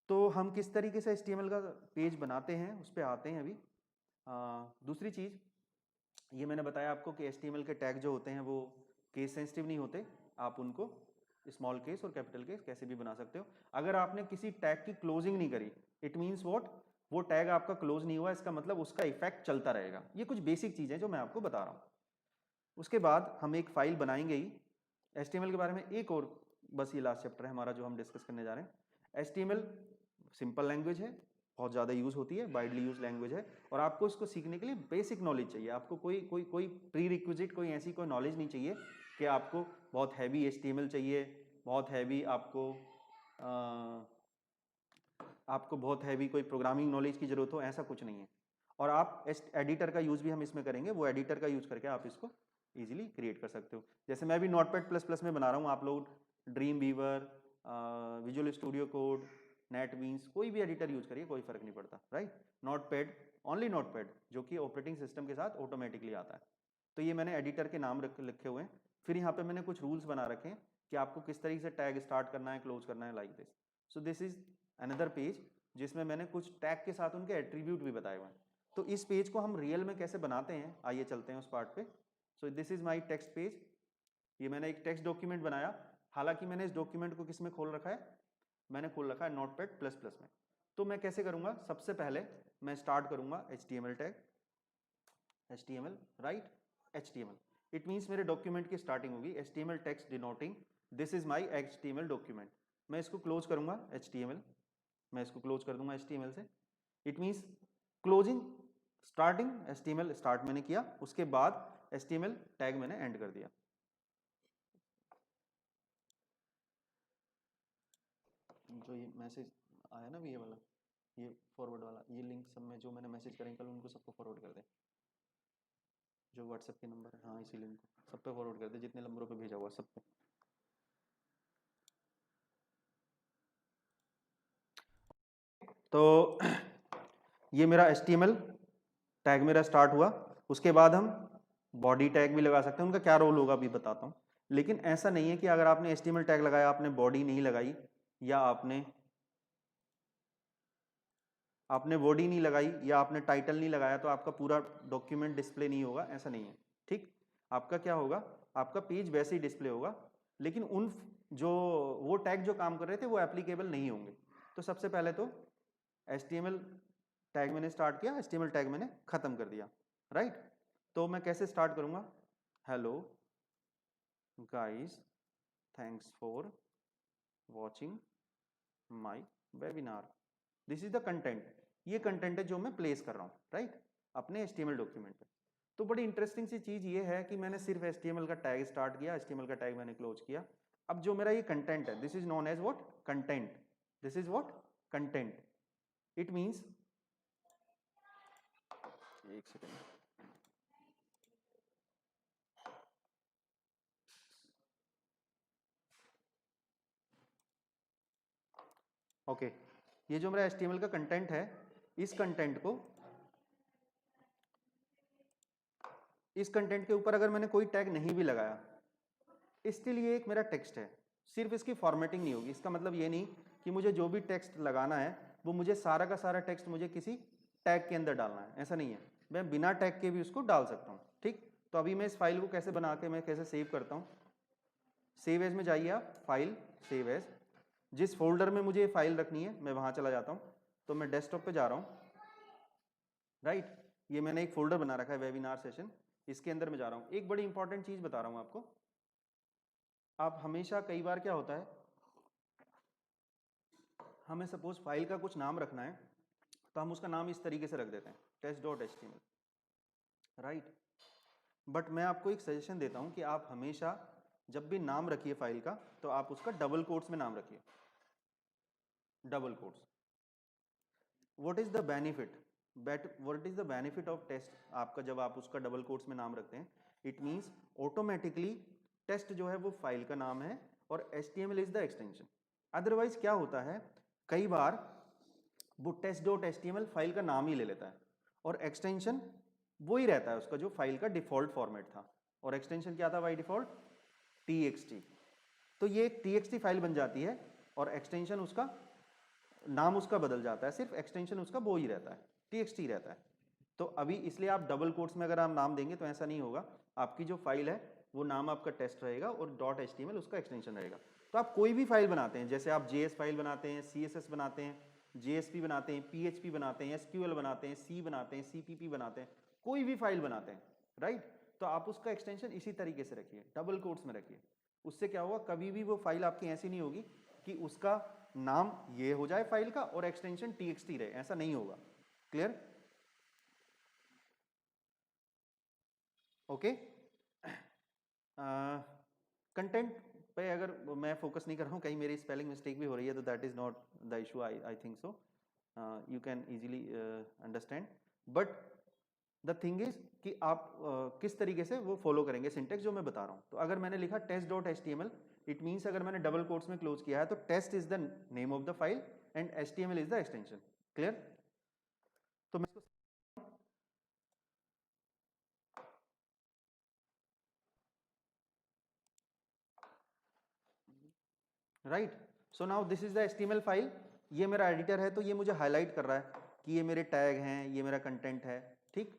[SPEAKER 1] तो हम किस तरीके से HTML का पेज बनाते हैं उस पर आते हैं अभी। दूसरी चीज, ये मैंने बताया आपको कि HTML के टैग जो होते हैं वो केस सेंसिटिव नहीं होते, आप उनको स्मॉल केस और कैपिटल केस कैसे भी बना सकते हो। अगर आपने किसी टैग की क्लोजिंग नहीं करी, इट मीन्स व्हाट, वो टैग आपका क्लोज नहीं हुआ, इसका मतलब उसका इफेक्ट चलता रहेगा। ये कुछ बेसिक चीजें जो मैं आपको बता रहा हूँ। उसके बाद हम एक फाइल बनाएंगे ही। HTML के बारे में एक और, बस ये लास्ट चैप्टर है हमारा जो हम डिस्कस करने जा रहे हैं। HTML सिंपल लैंग्वेज है, बहुत ज़्यादा यूज़ होती है, वाइडली यूज लैंग्वेज है, और आपको इसको सीखने के लिए बेसिक नॉलेज चाहिए। आपको कोई प्री रिक्विजिट, कोई ऐसी कोई नॉलेज नहीं चाहिए कि आपको बहुत हैवी HTML चाहिए, बहुत हैवी आपको आपको बहुत हैवी कोई प्रोग्रामिंग नॉलेज की जरूरत हो, ऐसा कुछ नहीं है। और आप एडिटर का यूज़ भी हम इसमें करेंगे, वो एडिटर का यूज़ करके आप इसको ईजिली क्रिएट कर सकते हो। जैसे मैं भी नोटपैड प्लस प्लस में बना रहा हूँ, आप लोग Dreamweaver, Visual Studio Code, NetBeans, कोई भी एडिटर यूज करिए, कोई फर्क नहीं पड़ता, राइट। नोटपैड, ओनली नोटपैड, जो कि ऑपरेटिंग सिस्टम के साथ ऑटोमेटिकली आता है। तो ये मैंने एडिटर के नाम लिखे हुए हैं। फिर यहाँ पे मैंने कुछ रूल्स बना रखे हैं कि आपको किस तरीके से टैग स्टार्ट करना है, क्लोज करना है, like this. So this is another page जिसमें मैंने कुछ टैग के साथ उनके एट्रीब्यूट भी बताए हुए हैं। तो इस पेज को हम रियल में कैसे बनाते हैं, आइए चलते हैं उस पार्ट पे। सो this is my text page. ये मैंने एक टेक्स्ट डॉक्यूमेंट बनाया, हालांकि मैंने इस डॉक्यूमेंट को किस में खोल रखा है, मैंने खोल रखा है नोटपैड प्लस प्लस में। तो मैं कैसे करूंगा, सबसे पहले मैं स्टार्ट करूंगा HTML tag, HTML, right, HTML। It means मेरे डॉक्यूमेंट की स्टार्टिंग होगी HTML text denoting this is my HTML document. मैं इसको क्लोज करूंगा HTML, मैं इसको क्लोज कर दूंगा HTML से। It means closing, starting HTML start मैंने किया, उसके बाद HTML टैग मैंने एंड कर दिया। जो ये मैसेज आया ना, ये वाला, ये फॉरवर्ड वाला, ये लिंक सब में जो मैंने मैसेज करें कल, उनको सबको फॉरवर्ड कर दे, जो व्हाट्सएप के नंबर है, हाँ इसी लिंक को सब पे फॉरवर्ड कर दे, जितने नंबरों पे भेजा हुआ सब पे। तो ये मेरा HTML टैग मेरा स्टार्ट हुआ। उसके बाद हम बॉडी टैग भी लगा सकते हैं, उनका क्या रोल होगा अभी बताता हूँ। लेकिन ऐसा नहीं है कि अगर आपने HTML टैग लगाया, आपने बॉडी नहीं लगाई, या आपने बॉडी नहीं लगाई, या आपने टाइटल नहीं लगाया, तो आपका पूरा डॉक्यूमेंट डिस्प्ले नहीं होगा, ऐसा नहीं है, ठीक। आपका क्या होगा, आपका पेज वैसे ही डिस्प्ले होगा, लेकिन उन जो वो टैग जो काम कर रहे थे वो एप्लीकेबल नहीं होंगे। तो सबसे पहले तो HTML टैग मैंने स्टार्ट किया, HTML टैग मैंने खत्म कर दिया, राइट। तो मैं कैसे स्टार्ट करूंगा, hello guys, thanks for watching my webinar, this is the content. ये कंटेंट है जो मैं प्लेस कर रहा हूँ, राइट, अपने HTML डॉक्यूमेंट पे। तो बड़ी इंटरेस्टिंग सी चीज ये है कि मैंने सिर्फ HTML का टैग स्टार्ट किया, HTML का टैग मैंने क्लोज किया। अब जो मेरा ये कंटेंट है, this is known as what, content, this is what, content. It means, एक सेकेंड, ओके, ये जो मेरा HTML का कंटेंट है, इस कंटेंट को, इस कंटेंट के ऊपर अगर मैंने कोई टैग नहीं भी लगाया, इसके लिए एक मेरा टेक्स्ट है, सिर्फ इसकी फॉर्मेटिंग नहीं होगी। इसका मतलब ये नहीं कि मुझे जो भी टेक्स्ट लगाना है वो मुझे सारा का सारा टेक्स्ट मुझे किसी टैग के अंदर डालना है, ऐसा नहीं है। मैं बिना टैग के भी उसको डाल सकता हूँ, ठीक। तो अभी मैं इस फाइल को कैसे बना के मैं कैसे सेव करता हूँ, सेव एज में जाइए आप, फाइल, सेव एज, जिस फोल्डर में मुझे ये फाइल रखनी है मैं वहां चला जाता हूँ। तो मैं डेस्कटॉप पे जा रहा हूँ, राइट, ये मैंने एक फोल्डर बना रखा है वेबिनार सेशन, इसके अंदर मैं जा रहा हूँ। एक बड़ी इंपॉर्टेंट चीज बता रहा हूँ आपको, आप हमेशा, कई बार क्या होता है, हमें सपोज फाइल का कुछ नाम रखना है, तो हम उसका नाम इस तरीके से रख देते हैं, test.html, राइट। बट मैं आपको एक सजेशन देता हूं कि आप हमेशा जब भी नाम रखिए फाइल का, तो आप उसका डबल कोट्स में नाम रखिए, double quotes. What is the benefit, what is the benefit of test, आपका जब आप उसका डबल कोट्स में नाम रखते हैं, इट मींस ऑटोमेटिकली टेस्ट जो है वो फाइल का नाम है और HTML is the extension. Otherwise क्या होता है, कई बार वो test.html फाइल का नाम ही ले लेता है और एक्सटेंशन वो ही रहता है उसका जो फाइल का डिफॉल्ट फॉर्मेट था, और एक्सटेंशन क्या था बाय डिफॉल्ट, txt। तो ये एक txt फाइल बन जाती है और एक्सटेंशन उसका, नाम उसका बदल जाता है, सिर्फ एक्सटेंशन उसका वो ही रहता है, txt रहता है। तो अभी इसलिए आप डबल कोट्स में अगर आप नाम देंगे तो ऐसा नहीं होगा, आपकी जो फाइल है वो नाम आपका टेस्ट रहेगा और .html उसका एक्सटेंशन रहेगा। तो आप कोई भी फाइल बनाते हैं, जैसे आप JS फाइल बनाते हैं, CSS बनाते हैं, JSP बनाते हैं, PHP बनाते हैं, SQL बनाते हैं, C बनाते हैं, CPP बनाते हैं, कोई भी फाइल बनाते हैं, राइट। तो आप उसका एक्सटेंशन इसी तरीके से रखिए, डबल कोट्स में रखिए। उससे क्या होगा, कभी भी वो फाइल आपकी ऐसी नहीं होगी कि उसका नाम ये हो जाए फाइल का और एक्सटेंशन txt रहे, ऐसा नहीं होगा। Clear, okay. कंटेंट पे अगर मैं फोकस नहीं कर रहा हूँ, कहीं मेरी स्पेलिंग मिस्टेक भी हो रही है, तो that is not the issue, I think so. You can easily understand. But the thing is कि आप किस तरीके से वो फॉलो करेंगे सिंटेक्स जो मैं बता रहा हूँ. तो अगर मैंने लिखा test.html, इट मीन्स अगर मैंने डबल कोट्स में क्लोज किया है तो test is the name of the file and HTML is the extension. Clear? तो मैं इसको right. So now this is the HTML file. ये मेरा एडिटर है तो ये मुझे हाईलाइट कर रहा है कि ये मेरे टैग हैं, ये मेरा कंटेंट है. ठीक.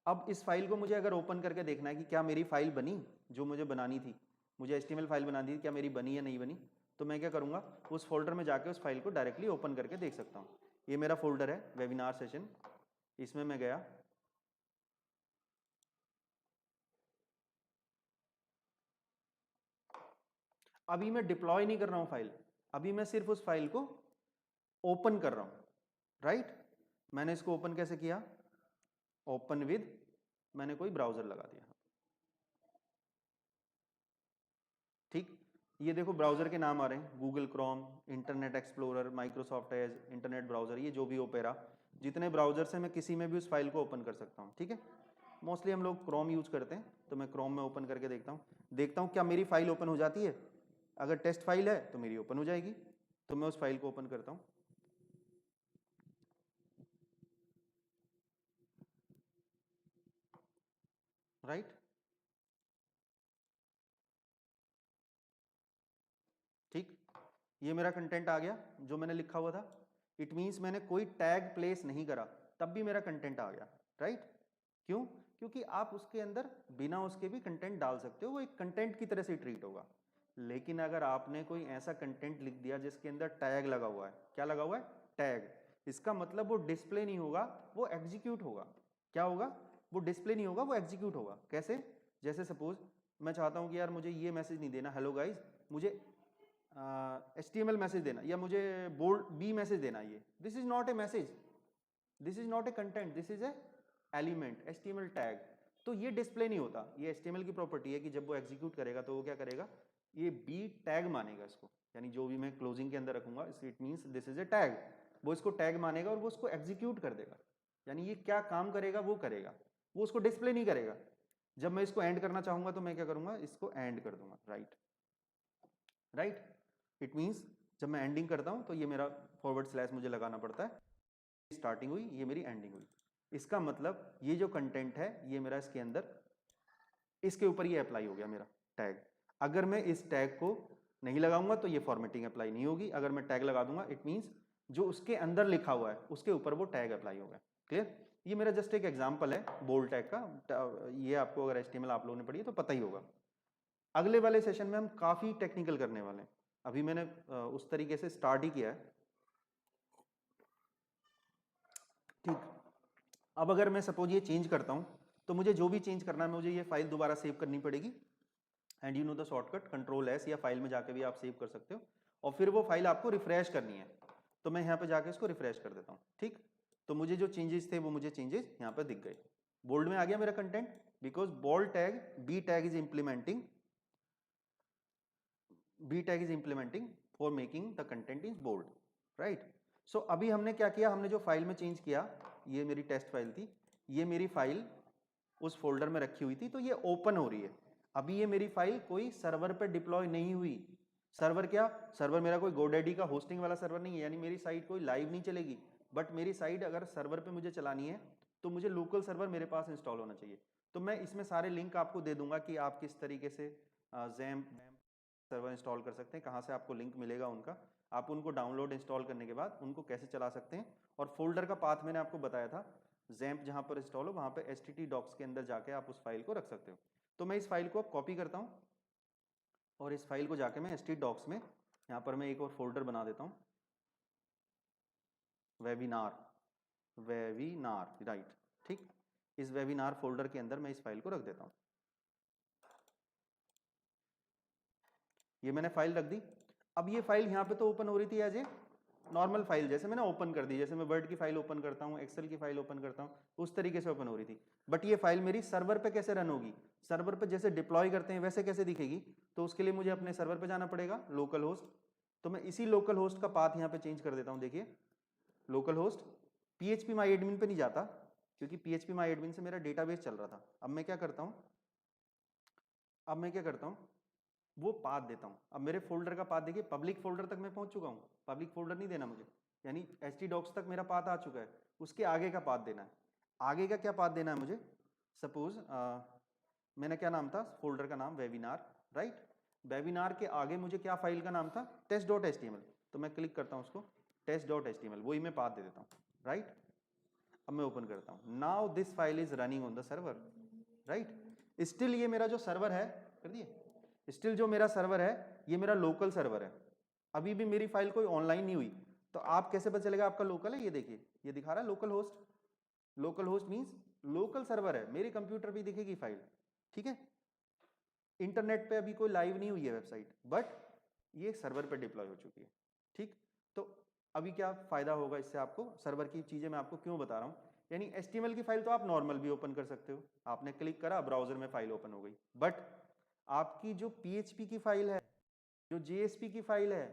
[SPEAKER 1] अब इस फाइल को मुझे अगर ओपन करके देखना है कि क्या मेरी फाइल बनी जो मुझे बनानी थी, मुझे HTML फाइल बनानी थी, क्या मेरी बनी या नहीं बनी, तो मैं क्या करूँगा, उस फोल्डर में जाके उस फाइल को डायरेक्टली ओपन करके देख सकता हूँ. ये मेरा फोल्डर है वेबिनार सेशन, इसमें मैं गया. अभी मैं डिप्लॉय नहीं कर रहा हूँ फाइल, अभी मैं सिर्फ उस फाइल को ओपन कर रहा हूँ. राइट. मैंने इसको ओपन कैसे किया, ओपन विद, मैंने कोई ब्राउजर लगा दिया. ठीक. ये देखो ब्राउजर के नाम आ रहे हैं, Google Chrome, Internet explorer, Microsoft Edge, internet browser, ये जो भी ओपेरा, जितने ब्राउजर से मैं किसी में भी उस फाइल को ओपन कर सकता हूँ. ठीक है. मोस्टली हम लोग क्रोम यूज करते हैं तो मैं क्रोम में ओपन करके देखता हूँ क्या मेरी फाइल ओपन हो जाती है. अगर टेस्ट फाइल है तो मेरी ओपन हो जाएगी, तो मैं उस फाइल को ओपन करता हूँ. राइट. ठीक. ये मेरा कंटेंट आ गया जो मैंने लिखा हुआ था. इट मीन्स मैंने कोई टैग प्लेस नहीं करा तब भी मेरा कंटेंट आ गया. राइट. क्यों? क्योंकि आप उसके अंदर बिना उसके भी कंटेंट डाल सकते हो, वो एक कंटेंट की तरह से ट्रीट होगा. लेकिन अगर आपने कोई ऐसा कंटेंट लिख दिया जिसके अंदर टैग लगा हुआ है, क्या लगा हुआ है, टैग, इसका मतलब वो डिस्प्ले नहीं होगा, वो एग्जीक्यूट होगा. क्या होगा? वो डिस्प्ले नहीं होगा, वो एग्जीक्यूट होगा. कैसे? जैसे सपोज मैं चाहता हूँ कि यार मुझे ये मैसेज नहीं देना हेलो गाइज, मुझे HTML मैसेज देना, या मुझे बोल्ड बी मैसेज देना. ये this is not a message, this is not a content, this is a element, HTML tag. तो ये डिस्प्ले नहीं होता. ये HTML की प्रॉपर्टी है कि जब वो एग्जीक्यूट करेगा तो वो क्या करेगा, ये बी टैग मानेगा इसको, यानी जो भी मैं क्लोजिंग के अंदर रखूंगा, it means this is a tag, वो इसको टैग मानेगा और वो उसको एग्जीक्यूट कर देगा. यानी ये क्या काम करेगा वो करेगा, वो उसको डिस्प्ले नहीं करेगा. जब मैं इसको एंड करना चाहूंगा तो मैं क्या करूंगा, इसको एंड कर दूंगा. राइट. राइट. इट मीन्स जब मैं एंडिंग करता हूं तो ये मेरा फॉरवर्ड स्लैश मुझे लगाना पड़ता है. स्टार्टिंग हुई, ये मेरी एंडिंग हुई. इसका मतलब ये जो कंटेंट है ये मेरा इसके अंदर, इसके ऊपर ये अप्लाई हो गया मेरा टैग. अगर मैं इस टैग को नहीं लगाऊंगा तो ये फॉर्मेटिंग अप्लाई नहीं होगी. अगर मैं टैग लगा दूंगा इट मीन्स जो उसके अंदर लिखा हुआ है उसके ऊपर वो टैग अप्लाई होगा. क्लियर? ये मेरा जस्ट एक एग्जांपल है बोल्ड टैग का. ये आपको अगर HTML आप लोगों ने पढ़ी है तो पता ही होगा. अगले वाले सेशन में हम काफी टेक्निकल करने वाले हैं. अभी मैंने उस तरीके से स्टार्ट ही किया है. ठीक. अब अगर मैं सपोज ये चेंज करता हूं तो मुझे जो भी चेंज करना है मुझे ये फाइल दोबारा सेव करनी पड़ेगी. And you know the shortcut Ctrl+S, या फाइल में जाके भी आप सेव कर सकते हो. और फिर वो फाइल आपको रिफ्रेश करनी है, तो मैं यहाँ पे जाके इसको रिफ्रेश कर देता हूँ. ठीक. तो मुझे जो चेंजेस थे वो मुझे चेंजेस यहाँ पे दिख गए. बोल्ड में आ गया मेरा content, because bold tag, B tag is implementing, B tag is implementing for making the content is bold. Right. So अभी हमने क्या किया, हमने जो फाइल में चेंज किया, ये मेरी टेस्ट फाइल थी, ये मेरी फाइल उस फोल्डर में रखी हुई थी, तो ये ओपन हो रही है. अभी ये मेरी फाइल कोई सर्वर पे डिप्लॉय नहीं हुई. सर्वर क्या? सर्वर मेरा कोई GoDaddy का होस्टिंग वाला सर्वर नहीं है, यानी मेरी साइट कोई लाइव नहीं चलेगी. बट मेरी साइट अगर सर्वर पे मुझे चलानी है तो मुझे लोकल सर्वर मेरे पास इंस्टॉल होना चाहिए. तो मैं इसमें सारे लिंक आपको दे दूंगा कि आप किस तरीके से जैम्प सर्वर इंस्टॉल कर सकते हैं, कहाँ से आपको लिंक मिलेगा उनका, आप उनको डाउनलोड इंस्टॉल करने के बाद उनको कैसे चला सकते हैं. और फोल्डर का पाथ मैंने आपको बताया था, जैम्प जहाँ पर इंस्टॉल हो वहाँ पे HTT डॉक्स के अंदर जाके आप उस फाइल को रख सकते हो. तो मैं इस फाइल को अब कॉपी करता हूँ और इस फाइल को जाके मैं HTT डॉक्स में, यहाँ पर मैं एक और फोल्डर बना देता हूँ, वेबिनार, वेबिनार. राइट. ठीक. इस वेबिनार फोल्डर के अंदर मैं इस फाइल को रख देता हूँ. ये मैंने फाइल रख दी. अब ये फाइल यहाँ पे तो ओपन हो रही थी एज ए नॉर्मल फाइल, जैसे मैंने ओपन कर दी, जैसे मैं वर्ड की फाइल ओपन करता हूँ, एक्सेल की फाइल ओपन करता हूँ, उस तरीके से ओपन हो रही थी. बट ये फाइल मेरी सर्वर पे कैसे रन होगी, सर्वर पे जैसे डिप्लॉय करते हैं वैसे कैसे दिखेगी, तो उसके लिए मुझे अपने सर्वर पे जाना पड़ेगा, लोकल होस्ट. तो मैं इसी लोकल होस्ट का पाथ यहाँ पे चेंज कर देता हूँ. देखिए लोकल होस्ट PHP माई एडमिन पे नहीं जाता, क्योंकि PHP माई एडमिन से मेरा डेटाबेस चल रहा था। अब मैं क्या करता हूँ, वो पाथ देता हूँ। अब मेरे फोल्डर का पाथ देखिए, पब्लिक फोल्डर तक मैं पहुँच चुका हूँ, पब्लिक फोल्डर नहीं देना मुझे, यानी htdocs तक मेरा पाथ आ चुका है, उसके आगे का पाथ देना है। आगे का क्या पाथ देना है मुझे, सपोज मैंने क्या नाम था फोल्डर का नाम, वेबिनार, राइट। वेबिनार के आगे मुझे क्या फाइल का नाम था, test.html, तो मैं क्लिक करता हूँ उसको, test.html, वही मैं पाथ दे देता हूँ, राइट। अब मैं ओपन करता हूँ, now this file is running on the server, right. Still ये मेरा जो सर्वर है, कर दिए, स्टिल जो मेरा सर्वर है ये मेरा लोकल सर्वर है, अभी भी मेरी फाइल कोई ऑनलाइन नहीं हुई। तो आप कैसे पता चलेगा आपका लोकल है, ये देखिए ये दिखा रहा है local host, local host means local server है, मेरे कंप्यूटर पे दिखेगी फाइल, ठीक है। इंटरनेट पे अभी कोई लाइव नहीं हुई है वेबसाइट, बट ये सर्वर पे डिप्लॉय हो चुकी है, ठीक। तो अभी क्या फायदा होगा इससे आपको, सर्वर की चीजें मैं आपको क्यों बता रहा हूँ, यानी HTML की फाइल तो आप नॉर्मल भी ओपन कर सकते हो, आपने क्लिक करा ब्राउजर में फाइल ओपन हो गई, बट आपकी जो PHP की फाइल है, जो JSP की फाइल है,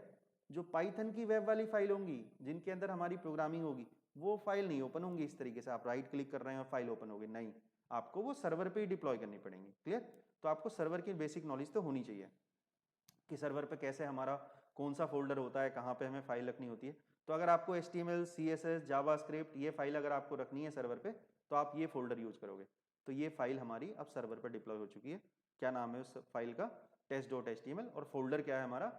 [SPEAKER 1] जो पाइथन की वेब वाली फाइल होंगी जिनके अंदर हमारी प्रोग्रामिंग होगी, वो फाइल नहीं ओपन होंगी इस तरीके से, आप राइट क्लिक कर रहे हैं और फाइल ओपन होगी, नहीं, आपको वो सर्वर पे ही डिप्लॉय करनी पड़ेंगी, क्लियर। तो आपको सर्वर की बेसिक नॉलेज तो होनी चाहिए कि सर्वर पे कैसे हमारा कौन सा फोल्डर होता है, कहाँ पे हमें फाइल रखनी होती है। तो अगर आपको HTML CSS जावास्क्रिप्ट ये फाइल अगर आपको रखनी है सर्वर पे, तो आप ये फोल्डर यूज करोगे। तो ये फाइल हमारी अब सर्वर पर डिप्लॉय हो चुकी है, क्या नाम है उस फाइल का, test.html, और फोल्डर क्या है हमारा,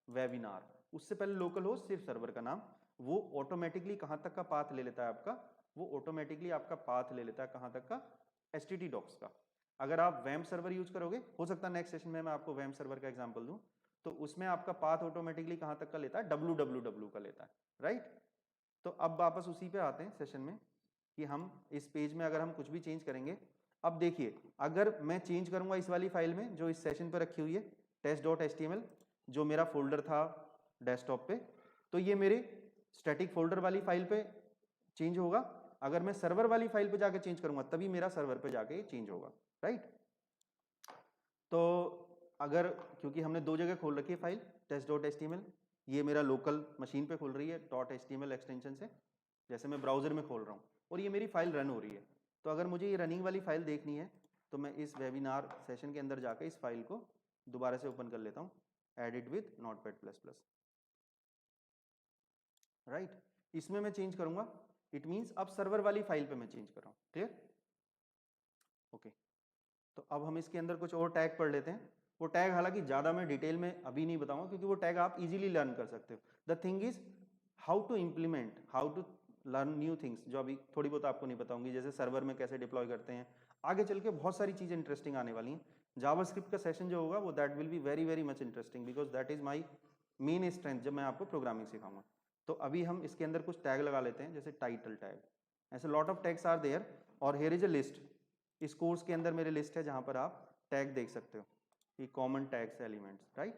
[SPEAKER 1] वेबिनार। उससे पहले लोकल होस्ट सिर्फ सर्वर का नाम, वो ऑटोमेटिकली कहाँ तक का पाथ ले लेता है आपका, वो ऑटोमेटिकली आपका पाथ ले लेता है कहाँ तक का, htdocs का। अगर आप वैम्प सर्वर यूज करोगे, हो सकता है नेक्स्ट सेशन में मैं आपको वैम्प सर्वर का एग्जांपल दूं, तो उसमें आपका पाथ ऑटोमेटिकली कहां तक का लेता है, www का लेता है, राइट। तो अब वापस उसी पे आते हैं सेशन में, कि हम इस पेज में अगर हम कुछ भी चेंज करेंगे, अब देखिए अगर मैं चेंज करूंगा इस वाली फाइल में जो इस सेशन पर रखी हुई है, test.html, जो मेरा फोल्डर था डेस्कटॉप पे, तो ये मेरे स्टैटिक फोल्डर वाली फाइल पे चेंज होगा। अगर मैं सर्वर वाली फाइल पे जाके चेंज करूंगा तभी मेरा सर्वर पे जाके चेंज होगा, राइट। तो अगर, क्योंकि हमने दो जगह खोल रखी है फाइल, test.html, ये मेरा लोकल मशीन पे खोल रही है .html एक्सटेंशन से, जैसे मैं ब्राउजर में खोल रहा हूँ, और ये मेरी फाइल रन हो रही है। तो अगर मुझे ये रनिंग वाली फाइल देखनी है, तो मैं इस वेबिनार सेशन के अंदर जाकर इस फाइल को दोबारा से ओपन कर लेता हूँ, एडिट विद Notepad++, राइट। इसमें मैं चेंज करूंगा, इट मीन्स अब सर्वर वाली फाइल पे मैं चेंज कर रहा हूँ, क्लियर, ओके। तो अब हम इसके अंदर कुछ और टैग पढ़ लेते हैं। वो टैग हालांकि ज़्यादा मैं डिटेल में अभी नहीं बताऊंगा, क्योंकि वो टैग आप इजीली लर्न कर सकते हो। The thing is how to implement, how to learn new things, जो अभी थोड़ी बहुत आपको नहीं बताऊंगी, जैसे सर्वर में कैसे डिप्लॉय करते हैं। आगे चल के बहुत सारी चीज़ें इंटरेस्टिंग आने वाली हैं। जावास्क्रिप्ट का सेशन जो होगा वो that will be very very much interesting, because that is my main strength जब मैं आपको प्रोग्रामिंग सिखाऊंगा। तो अभी हम इसके अंदर कुछ टैग लगा लेते हैं, जैसे टाइटल टैग, ऐसे lot of tags are there, और हियर इज अ लिस्ट। इस कोर्स के अंदर मेरे लिस्ट है जहां पर आप टैग देख सकते हो, ये कॉमन टैग्स एलिमेंट्स, राइट।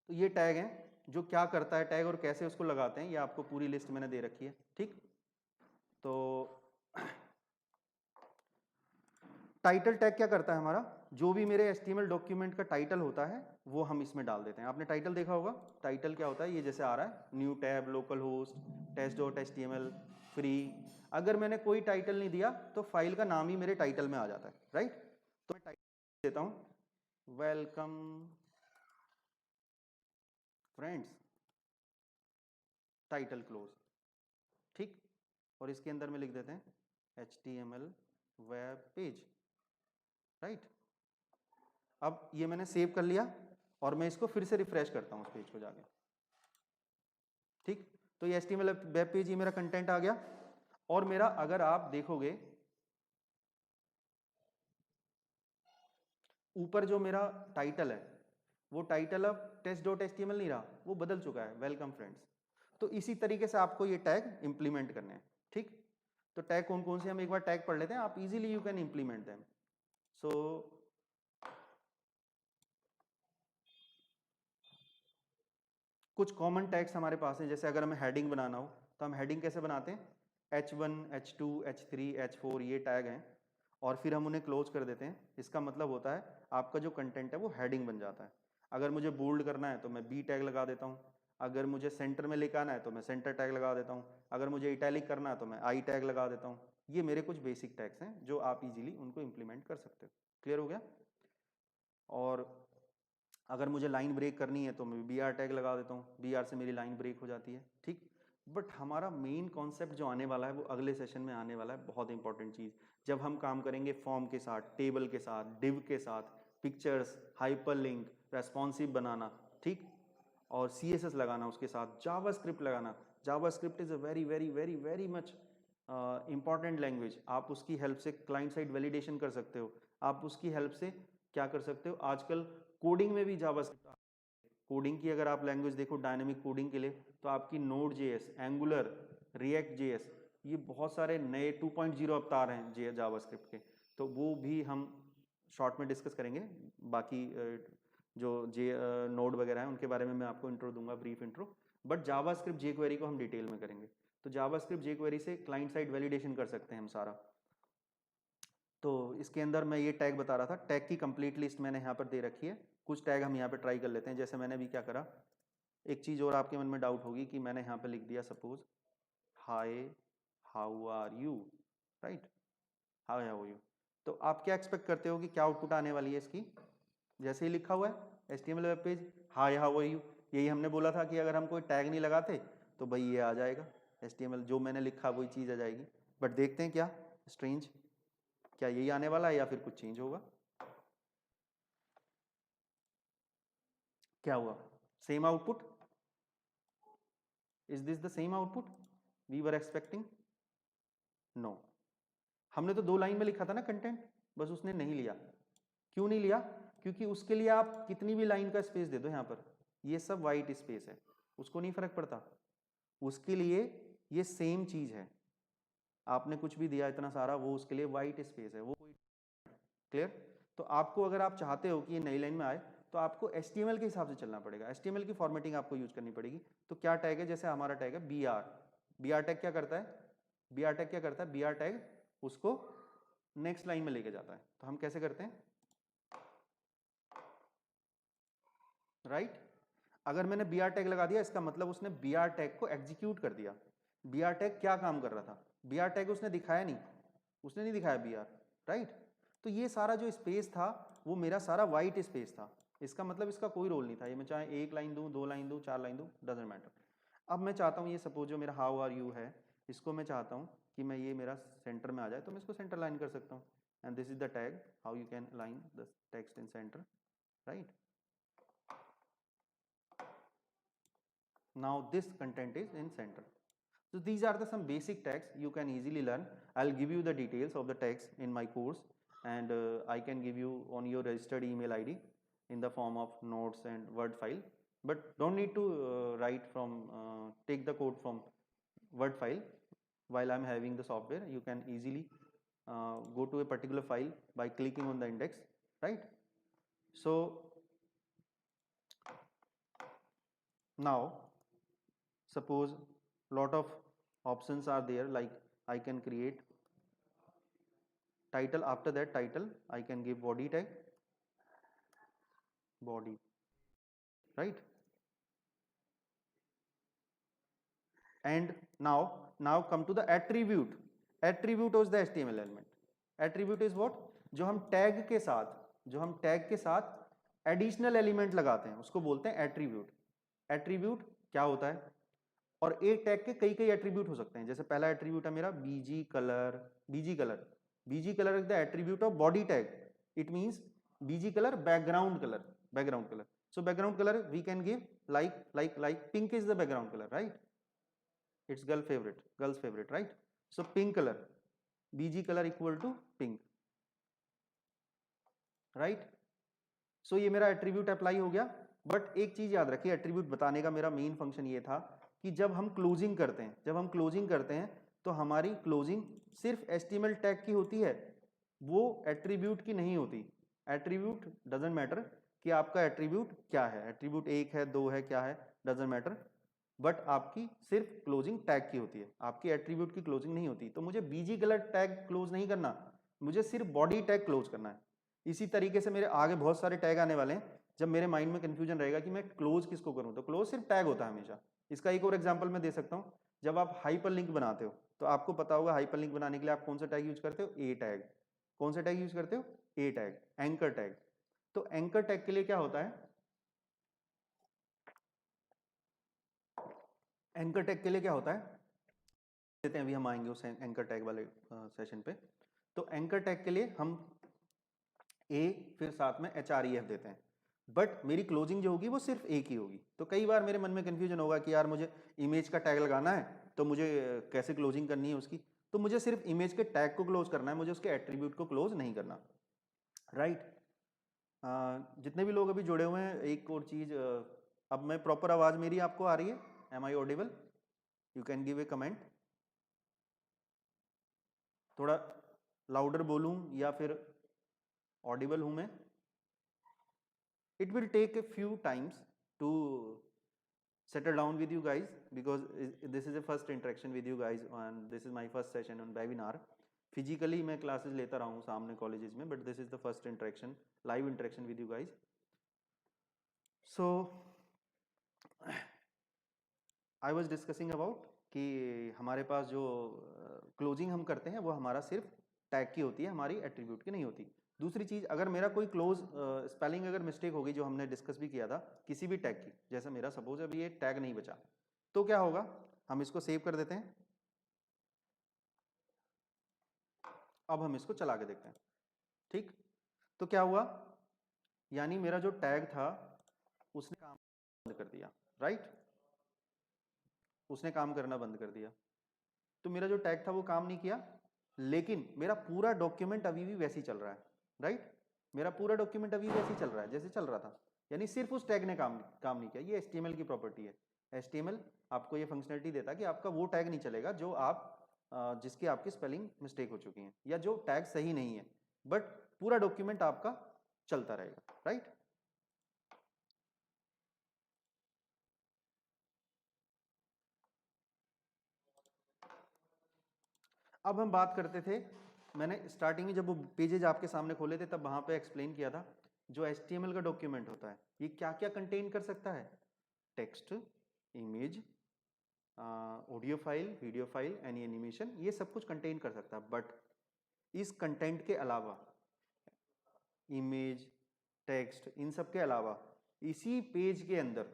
[SPEAKER 1] तो ये टैग है, जो क्या करता है टैग और कैसे उसको लगाते हैं, ये आपको पूरी लिस्ट मैंने दे रखी है, ठीक। तो टाइटल टैग क्या करता है हमारा, जो भी मेरे HTML डॉक्यूमेंट का टाइटल होता है वो हम इसमें डाल देते हैं। आपने टाइटल देखा होगा, टाइटल क्या होता है, ये जैसे आ रहा है new tab, local host, test.html, free. अगर मैंने कोई टाइटल नहीं दिया तो फाइल का नाम ही मेरे टाइटल में आ जाता है, राइट। तो मैं टाइटल देता हूं, वेलकम फ्रेंड्स, टाइटल क्लोज, ठीक। और इसके अंदर में लिख देते हैं HTML वेब पेज, राइट। अब ये मैंने सेव कर लिया और मैं इसको फिर से रिफ्रेश करता हूँ उस पेज को जाके, ठीक। तो ये HTML वेब पेज, ये मेरा कंटेंट आ गया। और मेरा अगर आप देखोगे ऊपर जो मेरा टाइटल है, वो टाइटल अब test.html नहीं रहा, वो बदल चुका है वेलकम फ्रेंड्स। तो इसी तरीके से आपको ये टैग इंप्लीमेंट करने हैं, ठीक। तो टैग कौन कौन से, हम एक बार टैग पढ़ लेते हैं, आप easily you can implement them. So कुछ कॉमन टैग्स हमारे पास हैं, जैसे अगर हमें हेडिंग बनाना हो तो हम हेडिंग कैसे बनाते हैं, H1 H2 H3 H4 ये टैग हैं, और फिर हम उन्हें क्लोज कर देते हैं। इसका मतलब होता है आपका जो कंटेंट है वो हेडिंग बन जाता है। अगर मुझे बोल्ड करना है तो मैं B टैग लगा देता हूँ, अगर मुझे सेंटर में लेकर आना है तो मैं सेंटर टैग लगा देता हूँ, अगर मुझे इटैलिक करना है तो मैं आई टैग लगा देता हूँ। ये मेरे कुछ बेसिक टैग्स हैं जो आप इजीली उनको इम्प्लीमेंट कर सकते हो। क्लियर हो गया? और अगर मुझे लाइन ब्रेक करनी है तो मैं बी आर टैग लगा देता हूँ, बी आर से मेरी लाइन ब्रेक हो जाती है, ठीक। बट हमारा मेन कॉन्सेप्ट जो आने वाला है वो अगले सेशन में आने वाला है, बहुत इंपॉर्टेंट चीज़, जब हम काम करेंगे फॉर्म के साथ, टेबल के साथ, डिव के साथ, पिक्चर्स, हाइपरलिंक, रेस्पॉन्सिव बनाना, ठीक, और CSS लगाना, उसके साथ जावास्क्रिप्ट लगाना। JavaScript is a very very very very much important language. आप उसकी हेल्प से क्लाइंट साइड वैलिडेशन कर सकते हो, आप उसकी हेल्प से क्या कर सकते हो, आजकल कोडिंग में भी जावास्क्रिप्ट, कोडिंग की अगर आप लैंग्वेज देखो डायनेमिक कोडिंग के लिए, तो आपकी node JS, angular, react JS, ये बहुत सारे नए 2.0 अवतार हैं जावास्क्रिप्ट के, तो वो भी हम शॉर्ट में डिस्कस करेंगे। बाकी जो नोड वगैरह हैं उनके बारे में मैं आपको इंट्रो दूंगा, brief intro, but JavaScript jQuery को हम डिटेल में करेंगे। तो जावास्क्रिप्ट jQuery से क्लाइंट साइड वैलिडेशन कर सकते हैं हम सारा। तो इसके अंदर मैं ये टैग बता रहा था, टैग की कंप्लीट लिस्ट मैंने यहाँ पर दे रखी है। कुछ टैग हम यहाँ पे ट्राई कर लेते हैं, जैसे मैंने अभी क्या करा, एक चीज़ और आपके मन में डाउट होगी कि मैंने यहाँ पे लिख दिया suppose hi how are you, right, hi how you, तो आप क्या एक्सपेक्ट करते हो कि क्या आउटपुट आने वाली है इसकी? जैसे ही लिखा हुआ है HTML web page, hi how are you, यही हमने बोला था कि अगर हम कोई टैग नहीं लगाते तो भाई ये आ जाएगा, HTML जो मैंने लिखा वही चीज़ आ जाएगी। बट देखते हैं क्या स्ट्रेंज, क्या यही आने वाला है या फिर कुछ चेंज होगा? क्या हुआ? Same output? Is this the same output we were expecting? No. हमने तो 2 लाइन में लिखा था ना कंटेंट, बस उसने नहीं लिया। क्यों नहीं लिया? क्योंकि उसके लिए आप कितनी भी लाइन का स्पेस दे दो, यहाँ पर ये सब वाइट स्पेस है, उसको नहीं फर्क पड़ता। उसके लिए ये सेम चीज है, आपने कुछ भी दिया इतना सारा, वो उसके लिए वाइट स्पेस है, वो कोई। क्लियर? तो आपको अगर आप चाहते हो कि ये नई लाइन में आए तो आपको HTML के हिसाब से चलना पड़ेगा, HTML की फॉर्मेटिंग आपको यूज करनी पड़ेगी। तो क्या टैग है, जैसे हमारा टैग है BR टैग क्या करता है, BR टैग क्या करता है, BR टैग उसको नेक्स्ट लाइन में लेके जाता है। तो हम कैसे करते हैं, राइट? अगर मैंने BR टैग लगा दिया, इसका मतलब उसने BR टैग को एग्जीक्यूट कर दिया। BR टैग क्या काम कर रहा था, BR टैग उसने दिखाया नहीं, उसने नहीं दिखाया BR, राइट? तो ये सारा जो स्पेस था वो मेरा सारा वाइट स्पेस था, इसका मतलब इसका कोई रोल नहीं था, ये मैं चाहे 1 लाइन दूं, 2 लाइन दूं, 4 लाइन दूं, डजेंट मैटर। अब मैं चाहता हूँ ये सपोज जो मेरा हाउ आर यू है, इसको मैं चाहता हूँ कि मैं ये मेरा सेंटर में आ जाए, तो मैं इसको सेंटर लाइन कर सकता हूँ, and this is the tag how you can align the text in centre, right? Now this content is in center. So these are the some basic tags you can easily learn. I'll give you the details of the tags in my course, and I can give you on your registered email ID in the form of notes and Word file. But don't need to write from take the code from Word file. While I'm having the software, you can easily go to a particular file by clicking on the index, right? So now suppose lot of options are there, like I can create title, after that title I can give body tag, body, right? And now come to the attribute. Attribute is the HTML element. Attribute is what? जो हम टैग के साथ एडिशनल एलिमेंट लगाते हैं उसको बोलते हैं एट्रीब्यूट। एट्रीब्यूट क्या होता है? और एक टैग के कई कई एट्रीब्यूट हो सकते हैं। जैसे पहला एट्रीब्यूट है मेरा BG colour, BG colour, BG colour is the attribute of body tag. It means BG colour background colour, background colour. So background colour we can give like pink is the background color, right? It's girl's favorite, right? So pink color, BG color equal to pink, right? So ये मेरा एट्रीब्यूट अप्लाई हो गया। बट एक चीज याद रखिए, एट्रीब्यूट बताने का मेरा मेन फंक्शन ये था कि जब हम क्लोजिंग करते हैं तो हमारी क्लोजिंग सिर्फ HTML टैग की होती है, वो एट्रीब्यूट की नहीं होती। एट्रीब्यूट डजंट मैटर कि आपका एट्रीब्यूट क्या है, एट्रीब्यूट 1 है 2 है क्या है, डजंट मैटर, बट आपकी सिर्फ क्लोजिंग टैग की होती है, आपकी एट्रीब्यूट की क्लोजिंग नहीं होती। तो मुझे बीजी कलर टैग क्लोज नहीं करना, मुझे सिर्फ बॉडी टैग क्लोज करना है। इसी तरीके से मेरे आगे बहुत सारे टैग आने वाले हैं, जब मेरे माइंड में कंफ्यूजन रहेगा कि मैं क्लोज किसको करूं, तो क्लोज सिर्फ टैग होता है हमेशा। इसका एक और एग्जांपल मैं दे सकता हूं, जब आप हाइपरलिंक बनाते हो तो आपको पता होगा हाइपरलिंक बनाने के लिए आप कौन सा टैग यूज करते हो, ए टैग। कौन सा टैग यूज करते हो, ए टैग, एंकर टैग। तो एंकर टैग के लिए क्या होता है, एंकर टैग के लिए क्या होता है, देते हैं, अभी हम आएंगे उस एंकर टैग वाले सेशन पे। तो एंकर टैग के लिए हम ए फिर साथ में HREF देते हैं, बट मेरी क्लोजिंग जो होगी वो सिर्फ ए की होगी। तो कई बार मेरे मन में कंफ्यूजन होगा कि यार मुझे इमेज का टैग लगाना है, तो मुझे कैसे क्लोजिंग करनी है उसकी, तो मुझे सिर्फ इमेज के टैग को क्लोज करना है, मुझे उसके एट्रीब्यूट को क्लोज नहीं करना, राइट। जितने भी लोग अभी जुड़े हुए हैं, एक और चीज, अब मैं प्रॉपर आवाज मेरी आपको आ रही है, am I audible, you can give a comment. थोड़ा लाउडर बोलूं या फिर ऑडिबल हूं मैं? It will take a few times to settle down with you guys, because this is a first interaction with you guys and this is my first session on webinar. Physically मैं classes लेता रहा हूँ सामने colleges में, but this is the first interaction, live interaction with you guys. So I was discussing about कि हमारे पास जो क्लोजिंग हम करते हैं वो हमारा सिर्फ टैग की होती है, हमारी एट्रीब्यूट की नहीं होती। दूसरी चीज, अगर मेरा कोई क्लोज स्पेलिंग अगर मिस्टेक होगी, जो हमने डिस्कस भी किया था किसी भी टैग की, जैसे मेरा सपोज अभी ये टैग नहीं बचा, तो क्या होगा, हम इसको सेव कर देते हैं। अब हम इसको चला के देखते हैं, ठीक। तो क्या हुआ, यानी मेरा जो टैग था उसने काम बंद कर दिया, राइट, उसने काम करना बंद कर दिया। तो मेरा जो टैग था वो काम नहीं किया, लेकिन मेरा पूरा डॉक्यूमेंट अभी भी वैसे ही चल रहा है, राइट। मेरा पूरा डॉक्यूमेंट अभी वैसे ही चल रहा है जैसे चल रहा था, यानी सिर्फ उस टैग ने काम नहीं किया। ये HTML की प्रॉपर्टी है। HTML आपको ये फंक्शनलिटी देता है कि आपका वो टैग नहीं चलेगा जो आप जिसकी आपकी स्पेलिंग मिस्टेक हो चुकी है, या जो टैग सही नहीं है, बट पूरा डॉक्यूमेंट आपका चलता रहेगा, राइट। अब हम बात करते थे, मैंने स्टार्टिंग में जब वो पेजेज आपके सामने खोले थे तब वहां पे एक्सप्लेन किया था, जो HTML का डॉक्यूमेंट होता है ये क्या क्या कंटेन कर सकता है, text, image, audio file, video file, any animation, ये सब कुछ कंटेन कर सकता है। बट इस कंटेंट के अलावा, इमेज, टेक्स्ट, इन सब के अलावा इसी पेज के अंदर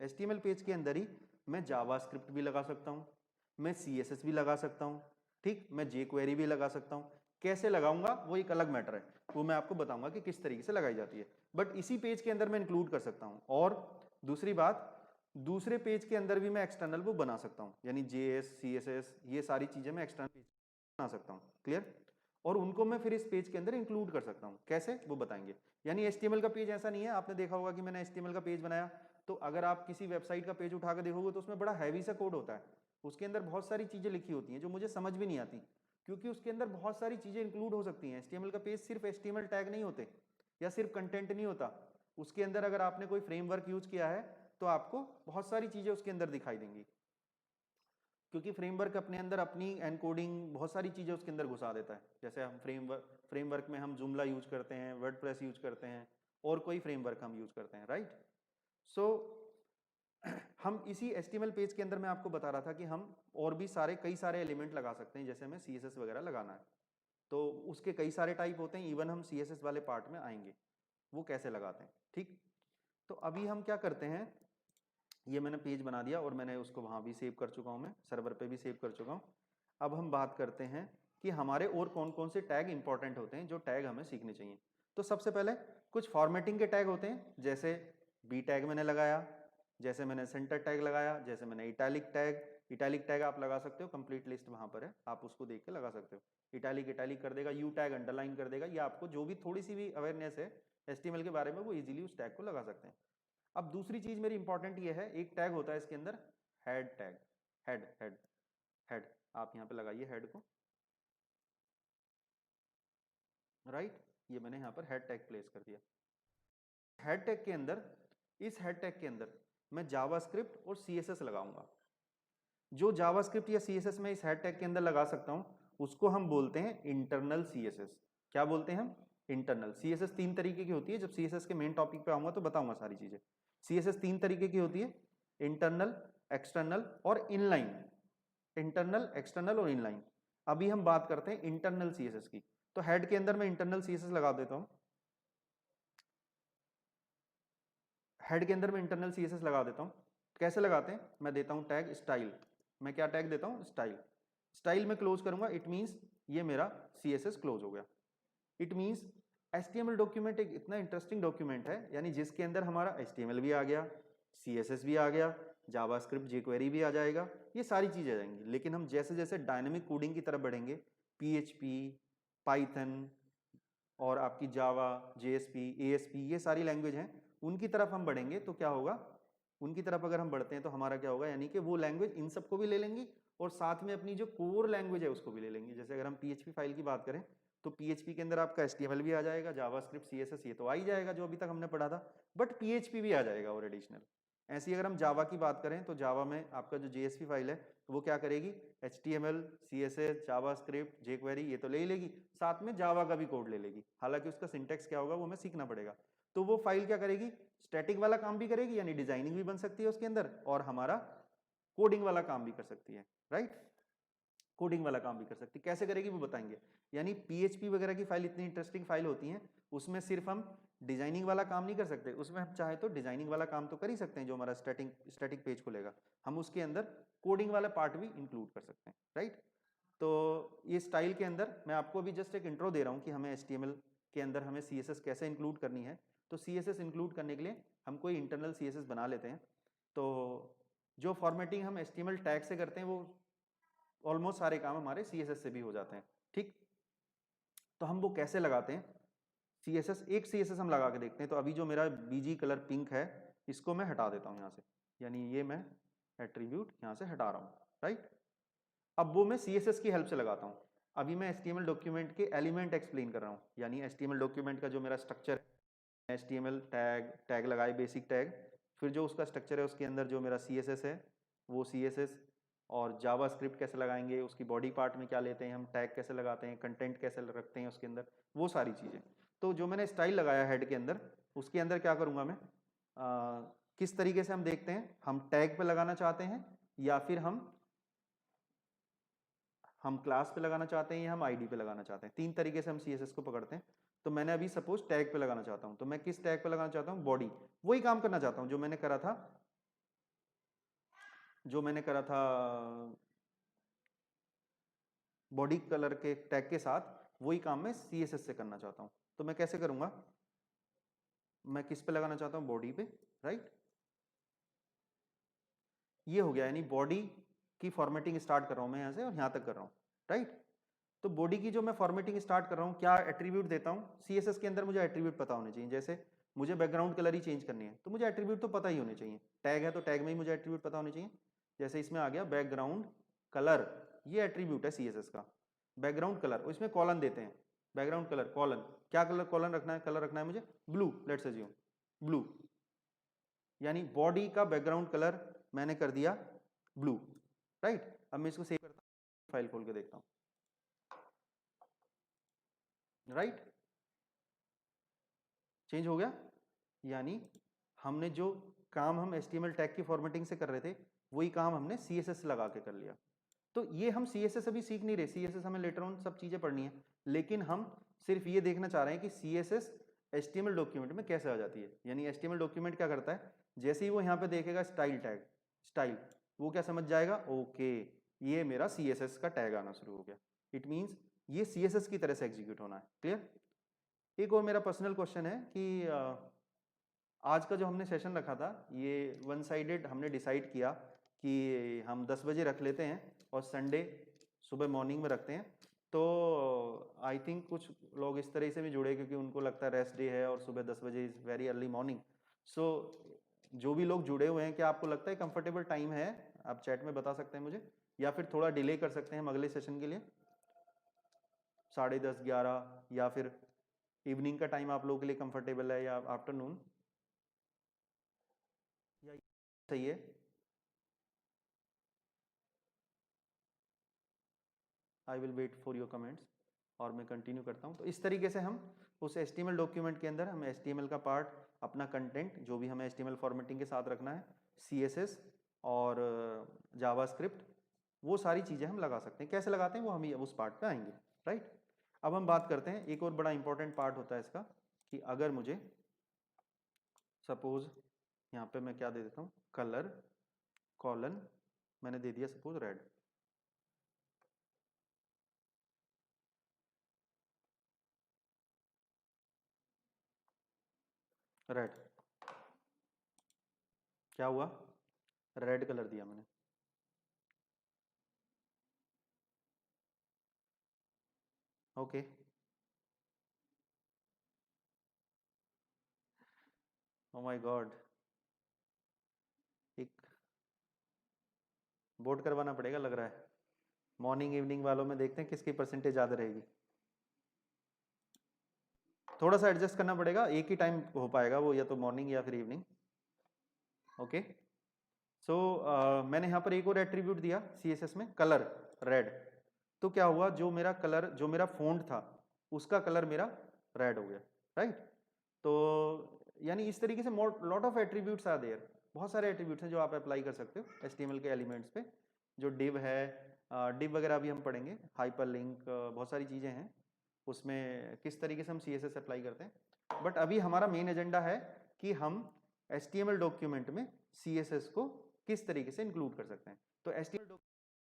[SPEAKER 1] HTML पेज के अंदर ही मैं जावास्क्रिप्ट भी लगा सकता हूँ, मैं CSS भी लगा सकता हूँ, ठीक, मैं jQuery भी लगा सकता हूँ। कैसे लगाऊंगा वो एक अलग मैटर है, वो मैं आपको बताऊंगा कि किस तरीके से लगाई जाती है, बट इसी पेज के अंदर मैं इंक्लूड कर सकता हूँ। और दूसरी बात, दूसरे पेज के अंदर भी मैं एक्सटर्नल वो बना सकता हूँ, यानी JS, CSS, ये सारी चीजें मैं एक्सटर्नल पेज बना सकता हूँ, क्लियर। और उनको मैं फिर इस पेज के अंदर इंक्लूड कर सकता हूँ, कैसे वो बताएंगे। यानी HTML का पेज ऐसा नहीं है, आपने देखा होगा कि मैंने HTML का पेज बनाया, तो अगर आप किसी वेबसाइट का पेज उठा कर देखोगे तो उसमें बड़ा हैवी सा कोड होता है, उसके अंदर बहुत सारी चीजें लिखी होती हैं जो मुझे समझ भी नहीं आती, क्योंकि उसके अंदर बहुत सारी चीजें इंक्लूड हो सकती हैं। HTML का पेज सिर्फ HTML टैग नहीं होते, या सिर्फ कंटेंट नहीं होता, उसके अंदर अगर आपने कोई फ्रेमवर्क यूज किया है तो आपको बहुत सारी चीजें उसके अंदर दिखाई देंगी, क्योंकि फ्रेमवर्क अपने अंदर अपनी एनकोडिंग बहुत सारी चीजें उसके अंदर घुसा देता है। जैसे हम फ्रेमवर्क में हम जुमला यूज करते हैं, वर्डप्रेस यूज करते हैं, और कोई फ्रेमवर्क हम यूज करते हैं, राइट। सो हम इसी HTML पेज के अंदर मैं आपको बता रहा था कि हम और भी कई सारे एलिमेंट लगा सकते हैं, जैसे हमें CSS वगैरह लगाना है तो उसके कई सारे टाइप होते हैं, इवन हम CSS वाले पार्ट में आएंगे वो कैसे लगाते हैं, ठीक। तो अभी हम क्या करते हैं, ये मैंने पेज बना दिया और मैंने उसको वहाँ भी सेव कर चुका हूँ, मैं सर्वर पे भी सेव कर चुका हूँ। अब हम बात करते हैं कि हमारे और कौन कौन से टैग इंपॉर्टेंट होते हैं जो टैग हमें सीखने चाहिए। तो सबसे पहले कुछ फॉर्मेटिंग के टैग होते हैं, जैसे बी टैग मैंने लगाया, जैसे मैंने सेंटर टैग लगाया, जैसे मैंने इटैलिक टैग आप लगा सकते हो, कंप्लीट लिस्ट वहाँ पर है, आप उसको देख के लगा सकते हो। इटैलिक कर देगा, यू टैग अंडरलाइन कर देगा, ये आपको जो भी थोड़ी सी भी अवेयरनेस है HTML के बारे में वो इजीली उस टैग को लगा सकते हैं। अब दूसरी चीज मेरी इंपॉर्टेंट ये है, एक टैग होता है इसके अंदर हेड टैग, हेड, आप यहाँ पे लगाइए हेड को, राइट। ये मैंने यहाँ पर हेड टैग प्लेस कर दिया। हेड टैग के अंदर, इस हेड टैग के अंदर मैं जावास्क्रिप्ट और CSS लगाऊंगा। जो जावास्क्रिप्ट या CSS में इस हेड टैग के अंदर लगा सकता हूँ उसको हम बोलते हैं इंटरनल CSS। क्या बोलते हैं हम,
[SPEAKER 2] इंटरनल। CSS 3 तरीके की होती है, जब CSS के मेन टॉपिक पे आऊंगा तो बताऊंगा सारी चीजें। CSS 3 तरीके की होती है, इंटरनल, एक्सटर्नल और इनलाइन। इंटरनल, एक्सटर्नल और इनलाइन। अभी हम बात करते हैं इंटरनल CSS की। तो हेड के अंदर मैं इंटरनल CSS लगा देता हूं। हेड के अंदर मैं इंटरनल CSS लगा देता हूं। कैसे लगाते हैं, मैं देता हूं टैग स्टाइल। मैं क्या टैग देता हूं, स्टाइल। स्टाइल में क्लोज करूंगा, इट मींस ये मेरा CSS क्लोज हो गया। इट मींस HTML डॉक्यूमेंट एक इतना इंटरेस्टिंग डॉक्यूमेंट है, यानी जिसके अंदर हमारा HTML भी आ गया, CSS भी आ गया, जावास्क्रिप्ट jQuery भी आ जाएगा, ये सारी चीजें आ जाएंगी। लेकिन हम जैसे जैसे डायनेमिक कोडिंग की तरफ बढ़ेंगे, PHP, पाइथन और आपकी जावा, JSP, ASP, ये सारी लैंग्वेज हैं, उनकी तरफ हम बढ़ेंगे तो क्या होगा, उनकी तरफ अगर हम बढ़ते हैं तो हमारा क्या होगा, यानी कि वो लैंग्वेज इन सबको भी ले लेंगी और साथ में अपनी जो कोर लैंग्वेज है उसको भी ले लेंगे। जैसे अगर हम PHP फाइल की बात करें तो PHP के अंदर आपका HTML भी आ जाएगा, जावास्क्रिप्ट, CSS ये तो आ ही जाएगा जो अभी तक हमने पढ़ा था, बट PHP भी आ जाएगा और एडिशनल। ऐसी अगर हम जावा की बात करें तो जावा में आपका जो JSP फाइल है वो क्या करेगी, HTML, CSS, जावास्क्रिप्ट, jQuery ये तो ले ही लेगी, साथ में जावा का भी कोड ले लेगी। हालांकि उसका सिंटेक्स क्या होगा वो हमें सीखना पड़ेगा। तो वो फाइल क्या करेगी, स्टैटिक वाला काम भी करेगी, यानी डिजाइनिंग भी बन सकती है उसके अंदर, और हमारा कोडिंग वाला काम भी कर सकती है, राइट। कोडिंग वाला काम भी कर सकती है। कैसे करेगी वो बताएंगे। यानी PHP वगैरह की फाइल इतनी इंटरेस्टिंग फाइल होती हैं, उसमें सिर्फ हम डिजाइनिंग वाला काम नहीं कर सकते, उसमें हम चाहे तो डिजाइनिंग वाला काम तो कर ही सकते हैं, जो हमारा स्टैटिक पेज खुलेगा, हम उसके अंदर कोडिंग वाला पार्ट भी इंक्लूड कर सकते हैं, राइट। तो ये स्टाइल के अंदर मैं आपको अभी जस्ट एक इंट्रो दे रहा हूँ कि हमें HTML के अंदर हमें CSS कैसे इंक्लूड करनी है। तो CSS इंक्लूड करने के लिए हम कोई इंटरनल CSS बना लेते हैं। तो जो फॉर्मेटिंग हम HTML टैग से करते हैं वो ऑलमोस्ट सारे काम हमारे CSS से भी हो जाते हैं, ठीक। तो हम वो कैसे लगाते हैं, CSS, एक CSS हम लगा के देखते हैं। तो अभी जो मेरा BG कलर पिंक है इसको मैं हटा देता हूँ यहाँ से, यानी ये मैं एट्रीब्यूट यहाँ से हटा रहा हूँ, राइट। अब वो मैं CSS की हेल्प से लगाता हूँ। अभी मैं HTML डॉक्यूमेंट के एलिमेंट एक्सप्लेन कर रहा हूँ, यानी HTML डॉक्यूमेंट का जो मेरा स्ट्रक्चर है, HTML टैग लगाए, बेसिक टैग, फिर जो उसका स्ट्रक्चर है उसके अंदर जो मेरा CSS है वो CSS, और जावास्क्रिप्ट कैसे लगाएंगे, उसकी बॉडी पार्ट में क्या लेते हैं हम, टैग कैसे लगाते हैं, कंटेंट कैसे रखते हैं उसके अंदर, वो सारी चीज़ें। तो जो मैंने स्टाइल लगाया हेड के अंदर, उसके अंदर क्या करूँगा मैं, किस तरीके से हम देखते हैं, हम टैग पे लगाना चाहते हैं या फिर हम क्लास पे लगाना चाहते हैं या हम आईडी पे लगाना चाहते हैं। 3 तरीके से हम CSS को पकड़ते हैं। तो मैंने अभी सपोज टैग पे लगाना चाहता हूं, तो मैं किस टैग पे लगाना चाहता हूं, बॉडी। वही काम करना चाहता हूं जो मैंने करा था, बॉडी कलर के टैग के साथ, वही काम मैं CSS से करना चाहता हूं। तो मैं कैसे करूंगा, मैं किस पे लगाना चाहता हूं, बॉडी पे, राइट। ये हो गया, यानी बॉडी की फॉर्मेटिंग स्टार्ट कर रहा हूं मैं यहां से और यहां तक कर रहा हूं, राइट। तो बॉडी की जो मैं फॉर्मेटिंग स्टार्ट कर रहा हूं, क्या एट्रीब्यूट देता हूं, CSS के अंदर मुझे एट्रीब्यूट पता होने चाहिए। जैसे मुझे बैकग्राउंड कलर ही चेंज करनी है तो मुझे एट्रीब्यूट तो पता ही होने चाहिए। टैग है तो टैग में ही मुझे एट्रीब्यूट पता होने चाहिए। जैसे इसमें आ गया बैकग्राउंड कलर, ये एट्रीब्यूट है CSS का, बैकग्राउंड कलर, और इसमें कॉलन देते हैं, बैकग्राउंड कलर कॉलन, क्या कलर कॉलन रखना है, कलर रखना है मुझे ब्लू, लेट्स अज्यूम ब्लू, यानी बॉडी का बैकग्राउंड कलर मैंने कर दिया ब्लू, राइट। अब मैं इसको सेव करता हूँ, फाइल खोल के देखता हूँ, राइट, चेंज हो गया। यानी हमने जो काम हम HTML टैग की फॉर्मेटिंग से कर रहे थे वही काम हमने CSS लगा के कर लिया। तो ये हम CSS अभी सीख नहीं रहे, CSS हमें लेटर ऑन सब चीजें पढ़नी है, लेकिन हम सिर्फ ये देखना चाह रहे हैं कि CSS HTML डॉक्यूमेंट में कैसे आ जाती है। यानी HTML डॉक्यूमेंट क्या करता है, जैसे ही वो यहाँ पे देखेगा स्टाइल टैग, स्टाइल, वो क्या समझ जाएगा, ओके ये मेरा CSS का टैग आना शुरू हो गया, इट मीन्स ये CSS की तरह से एग्जीक्यूट होना है, क्लियर। एक और मेरा पर्सनल क्वेश्चन है कि आज का जो हमने सेशन रखा था ये वन साइडेड हमने डिसाइड किया कि हम 10 बजे रख लेते हैं और संडे सुबह मॉर्निंग में रखते हैं। तो आई थिंक कुछ लोग इस तरह से भी जुड़े क्योंकि उनको लगता है रेस्ट डे है और सुबह 10 बजे इज़ वेरी अर्ली मॉर्निंग। सो जो भी लोग जुड़े हुए हैं, क्या आपको लगता है कंफर्टेबल टाइम है, आप चैट में बता सकते हैं मुझे, या फिर थोड़ा डिले कर सकते हैं हम अगले सेशन के लिए, 10:30 11, या फिर इवनिंग का टाइम आप लोगों के लिए कंफर्टेबल है या आफ्टरनून, या सही है। I will wait for your comments और मैं कंटिन्यू करता हूँ। तो इस तरीके से हम उस HTML डॉक्यूमेंट के अंदर हम HTML का पार्ट, अपना कंटेंट जो भी हमें HTML फॉर्मेटिंग के साथ रखना है, CSS और जावास्क्रिप्ट, वो सारी चीज़ें हम लगा सकते हैं। कैसे लगाते हैं वो हम उस पार्ट पे आएंगे, राइट। अब हम बात करते हैं, एक और बड़ा इंपॉर्टेंट पार्ट होता है इसका, कि अगर मुझे सपोज यहाँ पे मैं क्या दे देता हूँ, कलर कॉलन मैंने दे दिया सपोज रेड, रेड क्या हुआ, रेड कलर दिया मैंने, ओके। ओ माय गॉड, एक बोर्ड करवाना पड़ेगा लग रहा है। मॉर्निंग इवनिंग वालों में देखते हैं किसकी परसेंटेज ज़्यादा रहेगी। थोड़ा सा एडजस्ट करना पड़ेगा, एक ही टाइम हो पाएगा वो, या तो मॉर्निंग या फिर इवनिंग, ओके। सो मैंने यहाँ पर एक और एट्रीब्यूट दिया CSS में, कलर रेड। तो क्या हुआ, जो मेरा कलर, जो मेरा फ़ॉन्ट था उसका कलर मेरा रेड हो गया, राइट। तो यानी इस तरीके से lot of attributes are there, बहुत सारे एट्रीब्यूट्स हैं जो आप अप्लाई कर सकते हो HTML के एलिमेंट्स पे। जो डिव है, डिव वगैरह भी हम पढ़ेंगे, हाइपरलिंक, बहुत सारी चीज़ें हैं उसमें, किस तरीके से हम CSS अप्लाई करते हैं। बट अभी हमारा मेन एजेंडा है कि हम HTML डॉक्यूमेंट में CSS को किस तरीके से इंक्लूड कर सकते हैं। तो HTML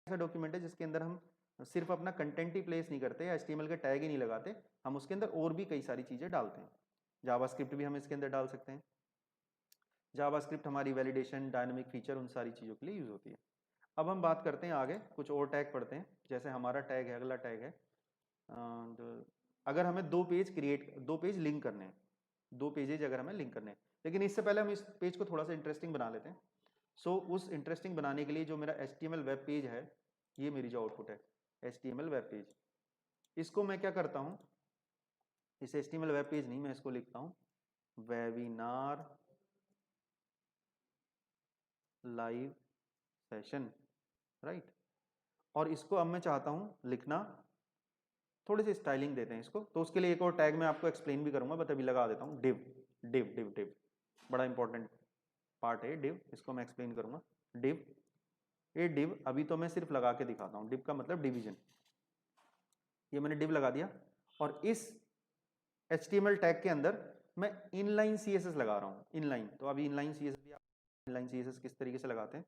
[SPEAKER 2] ऐसा डॉक्यूमेंट है जिसके अंदर हम सिर्फ अपना कंटेंट ही प्लेस नहीं करते, HTML के टैग ही नहीं लगाते, हम उसके अंदर और भी कई सारी चीज़ें डालते हैं। जावास्क्रिप्ट भी हम इसके अंदर डाल सकते हैं। जावास्क्रिप्ट हमारी वैलिडेशन, डायनामिक फीचर, उन सारी चीज़ों के लिए यूज़ होती है। अब हम बात करते हैं आगे, कुछ और टैग पढ़ते हैं। जैसे हमारा टैग है, अगला टैग है, अगर हमें दो पेज लिंक करने हैं, दो पेजेज अगर हमें लिंक करने हैं, लेकिन इससे पहले हम इस पेज को थोड़ा सा इंटरेस्टिंग बना लेते हैं। सो उस इंटरेस्टिंग बनाने के लिए जो मेरा HTML वेब पेज है, ये मेरी जो आउटपुट है HTML वेब पेज, इसको मैं क्या करता हूँ, इसे HTML वेब पेज नहीं, मैं इसको लिखता हूँ वेबिनार लाइव सेशन, राइट। और इसको अब मैं चाहता हूँ लिखना, थोड़ी सी स्टाइलिंग देते हैं इसको, तो उसके लिए एक और टैग मैं आपको एक्सप्लेन भी करूंगा, बट अभी लगा देता हूँ डिव। डिव डिव डिव बड़ा इंपॉर्टेंट पार्ट है डिव, इसको मैं एक्सप्लेन करूंगा। डिव, ये डिव अभी तो मैं सिर्फ लगा के दिखाता हूँ, डिव का मतलब डिवीजन। ये मैंने डिव लगा दिया, और इस HTML टैग के अंदर मैं इनलाइन CSS लगा रहा हूँ, इनलाइन। तो अभी इनलाइन CSS भी, इनलाइन CSS किस तरीके से लगाते हैं,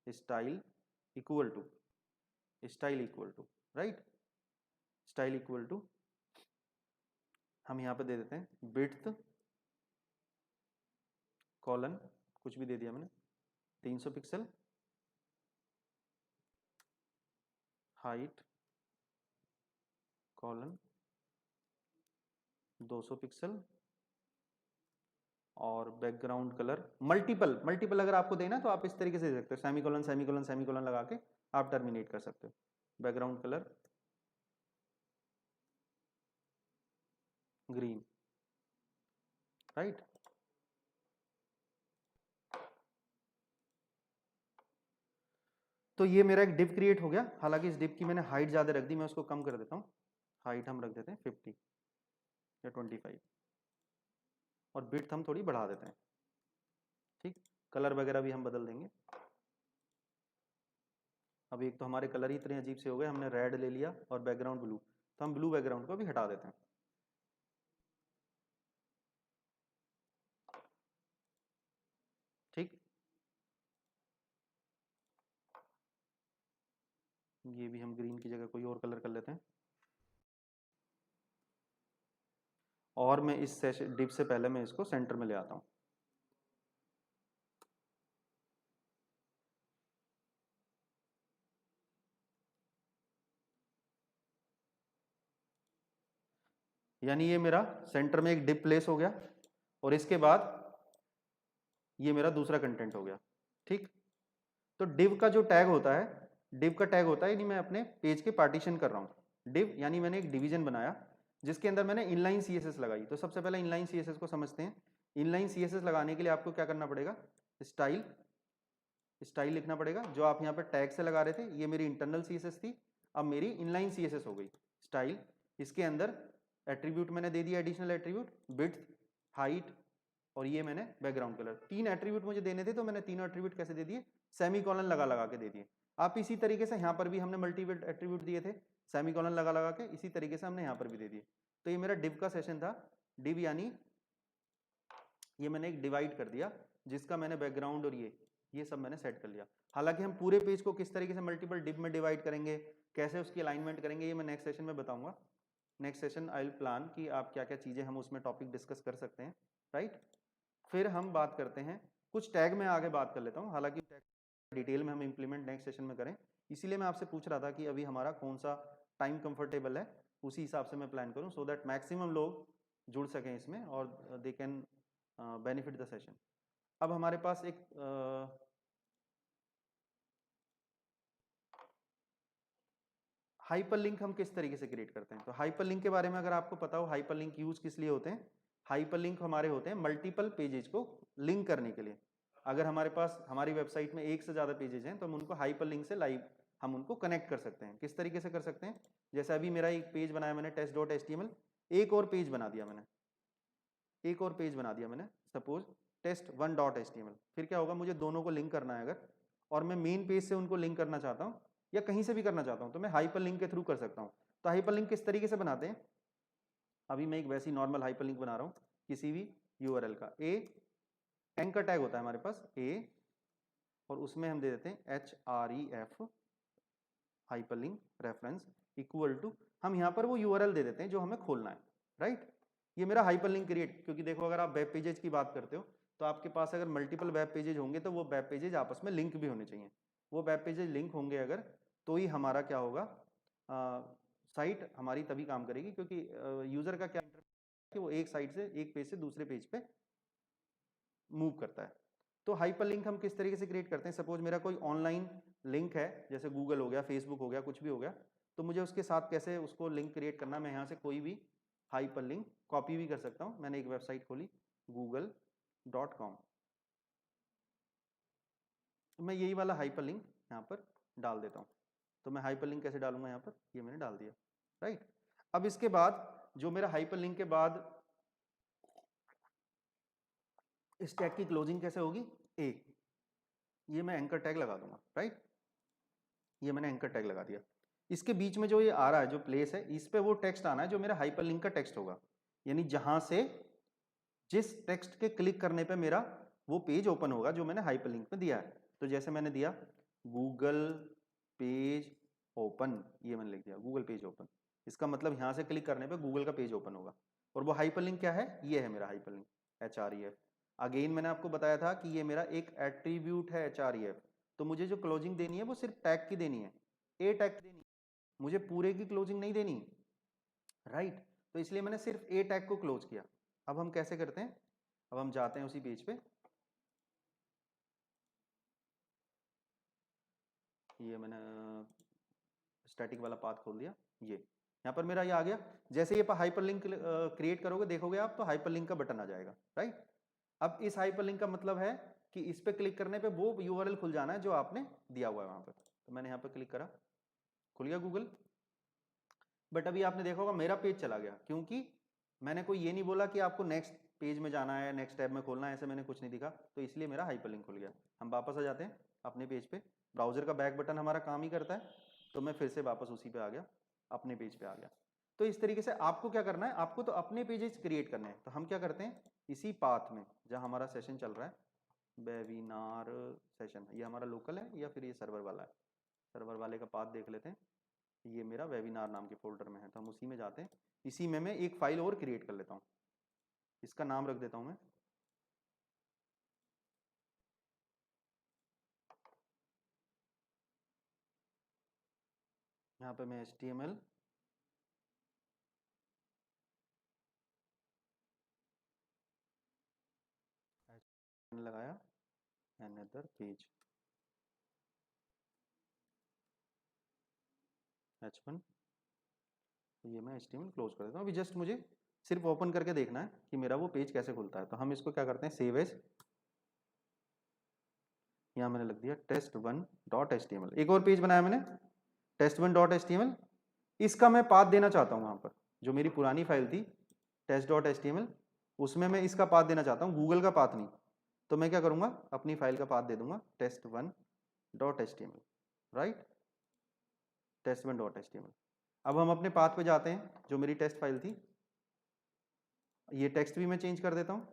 [SPEAKER 2] style equal to, style equal to, right, style equal to, हम यहाँ पे दे देते हैं विड्थ कॉलन, कुछ भी दे दिया मैंने, 300 पिक्सल, हाइट कॉलन 200 पिक्सल, और बैकग्राउंड कलर मल्टीपल अगर आपको देना तो आप इस तरीके से दे सकते हो, सेमीकोलन सेमीकोलन सेमीकोलन लगा के आप टर्मिनेट कर सकते हो। Background colour green, right. तो ये मेरा एक डिव क्रिएट हो गया। हालांकि इस डिव की मैंने हाइट ज़्यादा रख दी, मैं उसको कम कर देता हूँ। हाइट हम रख देते हैं 50 या 25, और विड्थ हम थोड़ी बढ़ा देते हैं, ठीक। कलर वगैरह भी हम बदल देंगे। अब एक तो हमारे कलर ही इतने अजीब से हो गए, हमने रेड ले लिया और बैकग्राउंड ब्लू, तो हम ब्लू बैकग्राउंड को भी हटा देते हैं, ठीक। ये भी हम ग्रीन की जगह कोई और कलर कर लेते हैं। और मैं इस सेशन डिप से पहले मैं इसको सेंटर में ले आता हूँ। यानी ये मेरा सेंटर में एक डिप प्लेस हो गया, और इसके बाद ये मेरा दूसरा कंटेंट हो गया, ठीक। तो डिव का जो टैग होता है, डिव का टैग होता है, यानी मैं अपने पेज के पार्टीशन कर रहा हूँ। डिव यानी मैंने एक डिवीजन बनाया जिसके अंदर मैंने इनलाइन CSS लगाई। तो सबसे पहले इनलाइन CSS को समझते हैं। इनलाइन CSS लगाने के लिए आपको क्या करना पड़ेगा, स्टाइल, स्टाइल लिखना पड़ेगा। जो आप यहाँ पर टैग से लगा रहे थे, ये मेरी इंटरनल CSS थी, अब मेरी इनलाइन CSS हो गई स्टाइल। इसके अंदर एट्रीब्यूट मैंने दे दिया, एडिशनल एट्रीब्यूट विड्थ, हाइट और ये मैंने बैकग्राउंड कलर, 3 एट्रीब्यूट मुझे देने थे, तो मैंने तीनों एट्रीब्यूट कैसे दे दिए, सेमीकोलन लगा लगा के दे दिए। आप इसी तरीके से यहाँ पर भी हमने मल्टीपल एट्रीब्यूट दिए थे, सेमीकोलन लगा लगा के, इसी तरीके से हमने यहाँ पर भी दे दिए। तो ये मेरा डिव का सेशन था। डिव यानी ये मैंने एक डिवाइड कर दिया, जिसका मैंने बैकग्राउंड और ये सब मैंने सेट कर लिया। हालांकि हम पूरे पेज को किस तरीके से मल्टीपल डिव में डिवाइड करेंगे, कैसे उसकी अलाइनमेंट करेंगे, ये मैं नेक्स्ट सेशन में बताऊंगा। Next session I will plan कि आप क्या क्या चीज़ें हम उसमें टॉपिक डिस्कस कर सकते हैं, राइट। फिर हम बात करते हैं कुछ टैग में आगे बात कर लेता हूँ, हालांकि टैग डिटेल में हम इम्प्लीमेंट नेक्स्ट सेशन में करें, इसीलिए मैं आपसे पूछ रहा था कि अभी हमारा कौन सा टाइम कंफर्टेबल है, उसी हिसाब से मैं प्लान करूँ, सो दैट मैक्सिमम लोग जुड़ सकें इसमें और they can benefit the session. अब हमारे पास एक हाइपरलिंक हम किस तरीके से क्रिएट करते हैं। तो हाइपरलिंक के बारे में अगर आपको पता हो, हाइपरलिंक यूज किस लिए होते हैं, हाइपरलिंक हमारे होते हैं मल्टीपल पेजेज को लिंक करने के लिए। अगर हमारे पास हमारी वेबसाइट में एक से ज़्यादा पेजेज हैं तो हम उनको हाइपरलिंक से लाइव हम उनको कनेक्ट कर सकते हैं। किस तरीके से कर सकते हैं, जैसे अभी मेरा एक पेज बनाया मैंने test.html, एक और पेज बना दिया मैंने, एक और पेज बना दिया मैंने सपोज test1.html, फिर क्या होगा, मुझे दोनों को लिंक करना है अगर, और मैं मेन पेज से उनको लिंक करना चाहता हूँ या कहीं से भी करना चाहता हूँ, तो मैं हाइपरलिंक के थ्रू कर सकता हूँ। तो हाइपरलिंक किस तरीके से बनाते हैं, अभी मैं एक वैसी नॉर्मल हाइपरलिंक बना रहा हूँ किसी भी यूआरएल का। ए एंकर टैग होता है हमारे पास ए, और उसमें हम दे देते हैं href hyperlink reference equal to, हम यहाँ पर वो यूआरएल दे देते हैं जो हमें खोलना है, राइट। ये मेरा हाइपरलिंक क्रिएट, क्योंकि देखो अगर आप वेब पेजेज की बात करते हो तो आपके पास अगर मल्टीपल वेब पेजेज होंगे तो वो वेब पेजेज आपस में लिंक भी होने चाहिए। वो वेब पेजेज लिंक होंगे अगर, तो ही हमारा क्या होगा, साइट हमारी तभी काम करेगी, क्योंकि यूजर का क्या कि वो एक साइट से एक पेज से दूसरे पेज पे मूव करता है। तो हाइपरलिंक हम किस तरीके से क्रिएट करते हैं, सपोज मेरा कोई ऑनलाइन लिंक है, जैसे गूगल हो गया, फेसबुक हो गया, कुछ भी हो गया, तो मुझे उसके साथ कैसे उसको लिंक क्रिएट करना, मैं यहाँ से कोई भी हाइपरलिंक कॉपी भी कर सकता हूँ। मैंने एक वेबसाइट खोली google.com, मैं यही वाला हाइपरलिंक यहाँ पर डाल देता हूँ। तो मैं हाइपरलिंक कैसे डालूंगा, यहाँ पर ये मैंने डाल दिया, राइट। अब इसके बाद जो मेरा हाइपरलिंक के बाद इस टैग की क्लोजिंग कैसे होगी, ए, ये मैं एंकर टैग लगा दूंगा, राइट। ये मैंने एंकर टैग लगा दिया। इसके बीच में जो ये आ रहा है, जो प्लेस है, इस पे वो टेक्स्ट आना है जो मेरा हाइपरलिंक का टेक्स्ट होगा, यानी जहां से जिस टेक्स्ट के क्लिक करने पे मेरा वो पेज ओपन होगा जो मैंने हाइपरलिंक में दिया है। तो जैसे मैंने दिया गूगल पेज ओपन, ये मैंने लिख दिया गूगल पेज ओपन, इसका मतलब यहाँ से क्लिक करने पे गूगल का पेज ओपन होगा। और वो हाइपरलिंक क्या है, ये है मेरा हाइपरलिंक href। अगेन मैंने आपको बताया था कि ये मेरा एक एट्रीब्यूट है href, तो मुझे जो क्लोजिंग देनी है वो सिर्फ टैग की देनी है, ए टैग देनी है, मुझे पूरे की क्लोजिंग नहीं देनी, राइट। तो इसलिए मैंने सिर्फ ए टैग को क्लोज किया। अब हम कैसे करते हैं, अब हम जाते हैं उसी पेज पे, ये मैंने स्टैटिक वाला पाथ खोल दिया, ये यहाँ पर मेरा ये आ गया। जैसे ये हाइपरलिंक क्रिएट करोगे देखोगे आप, तो हाइपरलिंक का बटन आ जाएगा, राइट। अब इस हाइपरलिंक का मतलब है कि इस पे क्लिक करने पे वो यूआरएल खुल जाना है जो आपने दिया हुआ है वहां पर। तो मैंने यहाँ पर क्लिक करा, खुल गया गूगल, बट अभी आपने देखा होगा मेरा पेज चला गया, क्योंकि मैंने कोई ये नहीं बोला कि आपको नेक्स्ट पेज में जाना है, नेक्स्ट टैब में खोलना है, ऐसे मैंने कुछ नहीं दिखा, तो इसलिए मेरा हाइपरलिंक खुल गया। हम वापस आ जाते हैं अपने पेज पे, ब्राउजर का बैक बटन हमारा काम ही करता है, तो मैं फिर से वापस उसी पे आ गया, अपने पेज पे आ गया। तो इस तरीके से आपको क्या करना है, आपको तो अपने पेजेस क्रिएट करने हैं। तो हम क्या करते हैं, इसी पाथ में जहाँ हमारा सेशन चल रहा है, वेबिनार सेशन, ये हमारा लोकल है या फिर ये सर्वर वाला है, सर्वर वाले का पाथ देख लेते हैं। ये मेरा वेबिनार नाम के फोल्डर में है, तो हम उसी में जाते हैं। इसी में मैं एक फाइल और क्रिएट कर लेता हूँ, इसका नाम रख देता हूँ मैं यहाँ पे मैं HTML लगाया, another page h1, तो ये मैं HTML क्लोज कर देता हूँ। अभी जस्ट मुझे सिर्फ ओपन करके देखना है कि मेरा वो पेज कैसे खुलता है। तो हम इसको क्या करते हैं, सेव एज, यहाँ मैंने लिख दिया test1.html, एक और पेज बनाया मैंने test1.html, इसका मैं पाथ देना चाहता हूँ वहाँ पर, जो मेरी पुरानी फाइल थी test.html, उसमें मैं इसका पाथ देना चाहता हूँ, गूगल का पाथ नहीं। तो मैं क्या करूँगा, अपनी फाइल का पाथ दे दूंगा test1.html, राइट, test1.html। अब हम अपने पाथ पे जाते हैं, जो मेरी टेस्ट फाइल थी, ये टेक्स्ट भी मैं चेंज कर देता हूँ।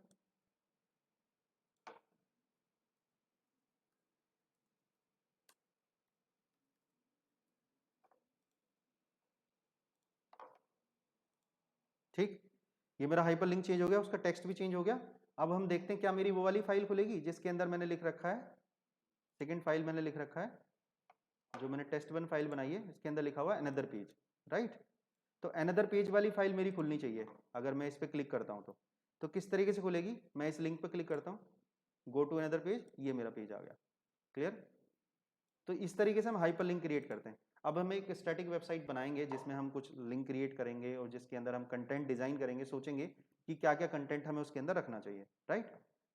[SPEAKER 2] ठीक, ये मेरा हाइपरलिंक चेंज हो गया, उसका टेक्स्ट भी चेंज हो गया। अब हम देखते हैं क्या मेरी वो वाली फाइल खुलेगी जिसके अंदर मैंने लिख रखा है, सेकंड फाइल मैंने लिख रखा है, जो मैंने test1 फाइल बनाई है, इसके अंदर लिखा हुआ है अनदर पेज, राइट। तो अनदर पेज वाली फाइल मेरी खुलनी चाहिए। अगर मैं इस पर क्लिक करता हूँ तो किस तरीके से खुलेगी, मैं इस लिंक पर क्लिक करता हूँ, गो टू अनदर पेज, ये मेरा पेज आ गया, क्लियर। तो इस तरीके से हम हाइपर लिंक क्रिएट करते हैं। अब हम एक स्टैटिक वेबसाइट बनाएंगे जिसमें हम कुछ लिंक क्रिएट करेंगे और जिसके अंदर हम कंटेंट डिजाइन करेंगे, सोचेंगे कि क्या क्या कंटेंट हमें उसके अंदर रखना चाहिए, right.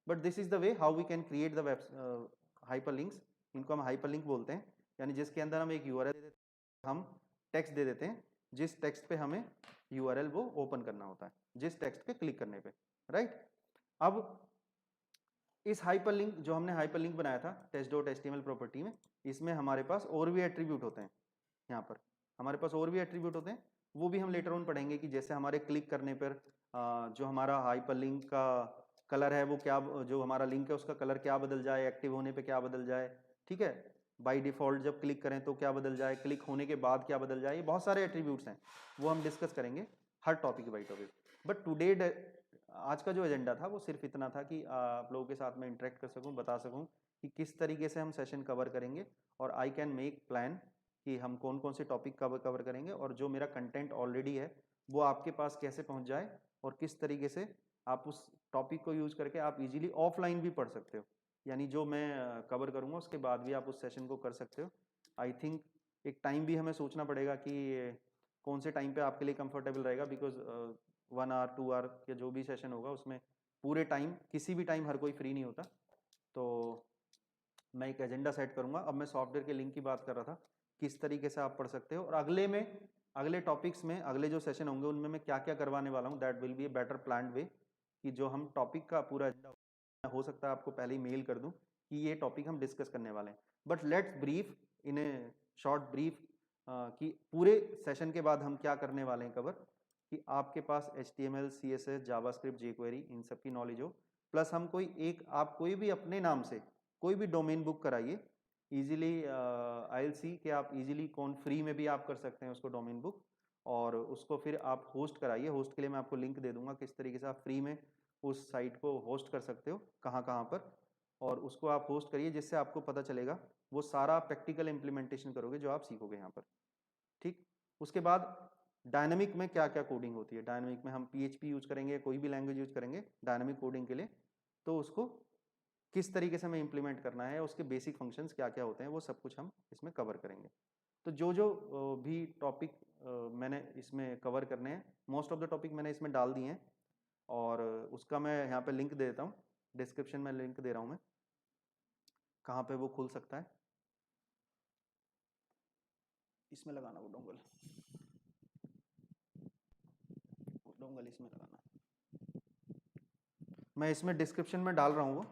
[SPEAKER 2] But this is the way how we can create the web hyper links. इनको हम हाइपर लिंक बोलते हैं, यानी जिसके अंदर हम एक यूआरएल दे देते हैं, हम टेक्स्ट दे देते हैं, जिस टेक्स्ट पे हमें यूआरएल वो ओपन करना होता है, जिस टेक्स्ट पे क्लिक करने पे, राइट। अब इस हाइपरलिंक, जो हमने हाइपरलिंक बनाया था test.html प्रॉपर्टी में, इसमें हमारे पास और भी एट्रीब्यूट होते हैं। यहाँ पर हमारे पास और भी एट्रीब्यूट होते हैं, वो भी हम लेटर ऑन पढ़ेंगे कि जैसे हमारे क्लिक करने पर जो हमारा हाइपरलिंक का कलर है वो क्या, जो हमारा लिंक है उसका कलर क्या बदल जाए, एक्टिव होने पे क्या बदल जाए, ठीक है, बाय डिफॉल्ट जब क्लिक करें तो क्या बदल जाए, क्लिक होने के बाद क्या बदल जाए, ये बहुत सारे एट्रीब्यूट्स हैं, वो हम डिस्कस करेंगे हर topic by topic. But today आज का जो एजेंडा था वो सिर्फ इतना था कि आप लोगों के साथ में इंटरेक्ट कर सकूं, बता सकूं कि किस तरीके से हम सेशन कवर करेंगे, और आई कैन मेक प्लान कि हम कौन कौन से टॉपिक कवर करेंगे, और जो मेरा कंटेंट ऑलरेडी है वो आपके पास कैसे पहुंच जाए, और किस तरीके से आप उस टॉपिक को यूज करके आप इजीली ऑफलाइन भी पढ़ सकते हो, यानी जो मैं कवर करूंगा उसके बाद भी आप उस सेशन को कर सकते हो। आई थिंक एक टाइम भी हमें सोचना पड़ेगा कि कौन से टाइम पे आपके लिए कंफर्टेबल रहेगा, बिकॉज 1 आवर 2 आवर या जो भी सेशन होगा उसमें पूरे टाइम, किसी भी टाइम हर कोई फ्री नहीं होता। तो मैं एक एजेंडा सेट करूंगा। अब मैं सॉफ्टवेयर के लिंक की बात कर रहा था, किस तरीके से आप पढ़ सकते हो, और अगले टॉपिक्स में, अगले जो सेशन होंगे उनमें मैं क्या क्या करवाने वाला हूँ, that will be a better planned way, कि जो हम टॉपिक का पूरा एजेंडा, हो सकता है आपको पहले ही मेल कर दूं कि ये टॉपिक हम डिस्कस करने वाले हैं। But let's brief in A short brief कि पूरे सेशन के बाद हम क्या करने वाले हैं कवर, कि आपके पास HTML, CSS, जावास्क्रिप्ट, jQuery इन सब की नॉलेज हो, प्लस हम आप कोई भी अपने नाम से कोई भी डोमेन बुक कराइए इजीली, आई विल सी कि आप इजीली कौन फ्री में भी आप कर सकते हैं उसको डोमेन बुक, और उसको फिर आप होस्ट कराइए। होस्ट के लिए मैं आपको लिंक दे दूंगा किस तरीके से आप फ्री में उस साइट को होस्ट कर सकते हो, कहाँ कहाँ पर, और उसको आप होस्ट करिए, जिससे आपको पता चलेगा, वो सारा प्रैक्टिकल इम्प्लीमेंटेशन करोगे जो आप सीखोगे यहाँ पर, ठीक। उसके बाद डायनामिक में क्या क्या कोडिंग होती है, डायनामिक में हम PHP यूज करेंगे, कोई भी लैंग्वेज यूज करेंगे डायनामिक कोडिंग के लिए, तो उसको किस तरीके से हमें इंप्लीमेंट करना है, उसके बेसिक फंक्शंस क्या क्या होते हैं, वो सब कुछ हम इसमें कवर करेंगे। तो जो जो भी टॉपिक मैंने इसमें कवर करने हैं, मोस्ट ऑफ द टॉपिक मैंने इसमें डाल दिए हैं, और उसका मैं यहाँ पे लिंक दे देता हूँ, डिस्क्रिप्शन में लिंक दे रहा हूँ मैं, कहाँ पे वो खुल सकता है, इसमें लगाना वो डोंगल इसमें लगाना, मैं इसमें डिस्क्रिप्शन में डाल रहा हूँ वो,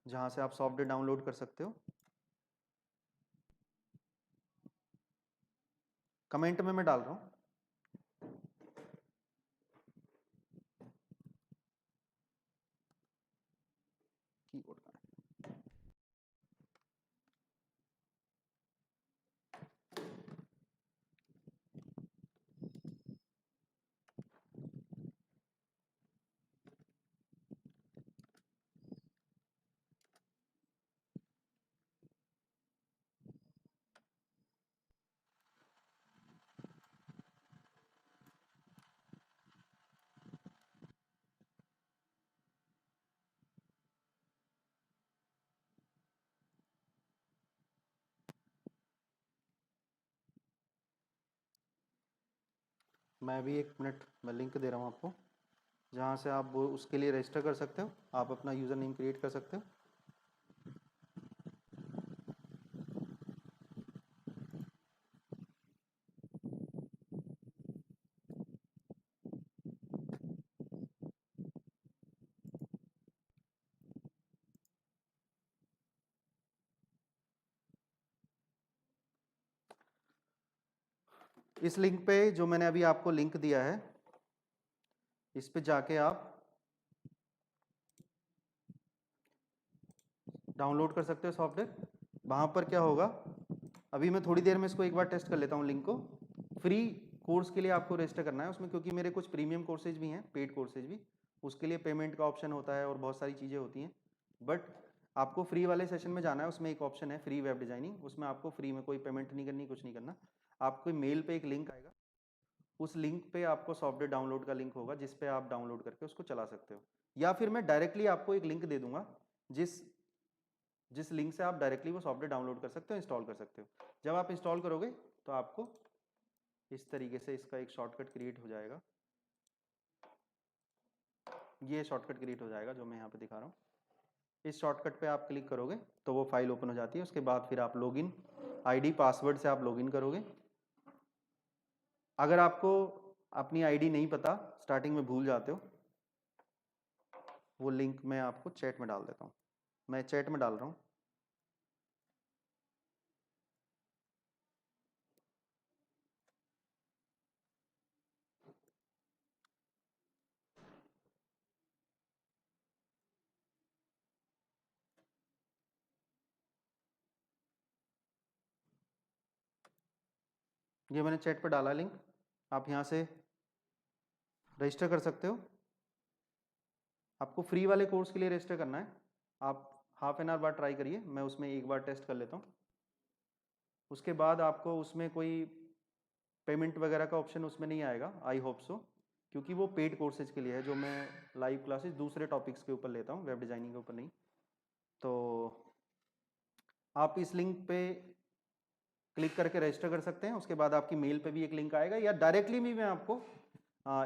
[SPEAKER 2] जहाँ से आप सॉफ्टवेयर डाउनलोड कर सकते हो। कमेंट में मैं डाल रहा हूँ। कीबोर्ड का मैं भी 1 मिनट में लिंक दे रहा हूँ आपको, जहाँ से आप वो उसके लिए रजिस्टर कर सकते हो, आप अपना यूज़र नेम क्रिएट कर सकते हो। इस लिंक पे जो मैंने अभी आपको लिंक दिया है, इस पे जाके आप डाउनलोड कर सकते हो सॉफ्टवेयर। वहाँ पर क्या होगा, अभी मैं थोड़ी देर में इसको एक बार टेस्ट कर लेता हूँ लिंक को। फ्री कोर्स के लिए आपको रजिस्टर करना है उसमें, क्योंकि मेरे कुछ प्रीमियम कोर्सेज भी हैं, पेड कोर्सेज भी, उसके लिए पेमेंट का ऑप्शन होता है और बहुत सारी चीज़ें होती हैं। बट आपको फ्री वाले सेशन में जाना है, उसमें एक ऑप्शन है फ्री वेब डिज़ाइनिंग, उसमें आपको फ्री में कोई पेमेंट नहीं करनी, कुछ नहीं करना। आपको मेल पे एक लिंक आएगा, उस लिंक पे आपको सॉफ्टवेयर डाउनलोड का लिंक होगा, जिस पे आप डाउनलोड करके उसको चला सकते हो। या फिर मैं डायरेक्टली आपको एक लिंक दे दूंगा, जिस जिस लिंक से आप डायरेक्टली वो सॉफ्टवेयर डाउनलोड कर सकते हो, इंस्टॉल कर सकते हो। जब आप इंस्टॉल करोगे तो आपको इस तरीके से इसका एक शॉर्टकट क्रिएट हो जाएगा। ये शॉर्टकट क्रिएट हो जाएगा जो मैं यहाँ पे दिखा रहा हूँ। इस शॉर्टकट पे आप क्लिक करोगे तो वो फाइल ओपन हो जाती है। उसके बाद फिर आप लॉगिन आईडी पासवर्ड से आप लॉगिन करोगे। अगर आपको अपनी आईडी नहीं पता, स्टार्टिंग में भूल जाते हो, वो लिंक मैं आपको चैट में डाल देता हूँ। मैं चैट में डाल रहा हूँ। ये मैंने चैट पे डाला लिंक, आप यहाँ से रजिस्टर कर सकते हो। आपको फ्री वाले कोर्स के लिए रजिस्टर करना है। आप हाफ एन आवर बाद ट्राई करिए, मैं उसमें एक बार टेस्ट कर लेता हूँ। उसके बाद आपको उसमें कोई पेमेंट वगैरह का ऑप्शन उसमें नहीं आएगा, आई होप सो, क्योंकि वो पेड कोर्सेज के लिए है, जो मैं लाइव क्लासेस दूसरे टॉपिक्स के ऊपर लेता हूँ, वेब डिज़ाइनिंग के ऊपर नहीं। तो आप इस लिंक पे क्लिक करके रजिस्टर कर सकते हैं। उसके बाद आपकी मेल पे भी एक लिंक आएगा, या डायरेक्टली भी मैं आपको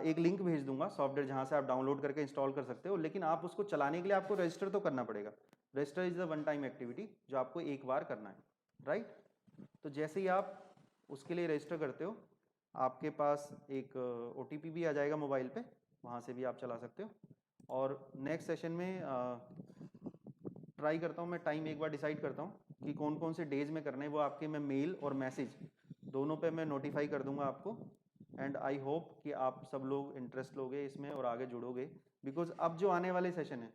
[SPEAKER 2] एक लिंक भेज दूंगा सॉफ्टवेयर, जहाँ से आप डाउनलोड करके इंस्टॉल कर सकते हो। लेकिन आप उसको चलाने के लिए आपको रजिस्टर तो करना पड़ेगा। Register is a one time activity जो आपको एक बार करना है, राइट। तो जैसे ही आप उसके लिए रजिस्टर करते हो, आपके पास एक OTP भी आ जाएगा मोबाइल पे, वहाँ से भी आप चला सकते हो। और नेक्स्ट सेशन में ट्राई करता हूँ, मैं टाइम एक बार डिसाइड करता हूँ कि कौन कौन से डेज में करने हैं। वो आपके मैं मेल और मैसेज दोनों पे मैं नोटिफाई कर दूंगा आपको। एंड आई होप कि आप सब लोग इंटरेस्ट लोगे इसमें और आगे जुड़ोगे, बिकॉज अब जो आने वाले सेशन है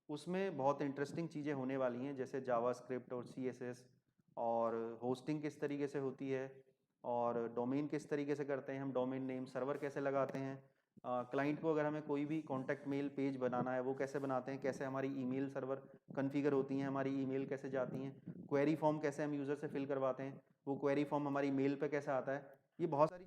[SPEAKER 2] उसमें बहुत इंटरेस्टिंग चीज़ें होने वाली हैं, जैसे जावास्क्रिप्ट और CSS, और होस्टिंग किस तरीके से होती है, और डोमेन किस तरीके से करते हैं हम, डोमेन नेम सर्वर कैसे लगाते हैं, क्लाइंट को अगर हमें कोई भी कॉन्टैक्ट मेल पेज बनाना है वो कैसे बनाते हैं, कैसे हमारी ईमेल सर्वर कॉन्फ़िगर होती हैं, हमारी ईमेल कैसे जाती हैं, क्वेरी फॉर्म कैसे हम यूज़र से फिल करवाते हैं, वो क्वेरी फॉर्म हमारी मेल पे कैसे आता है। ये बहुत सारी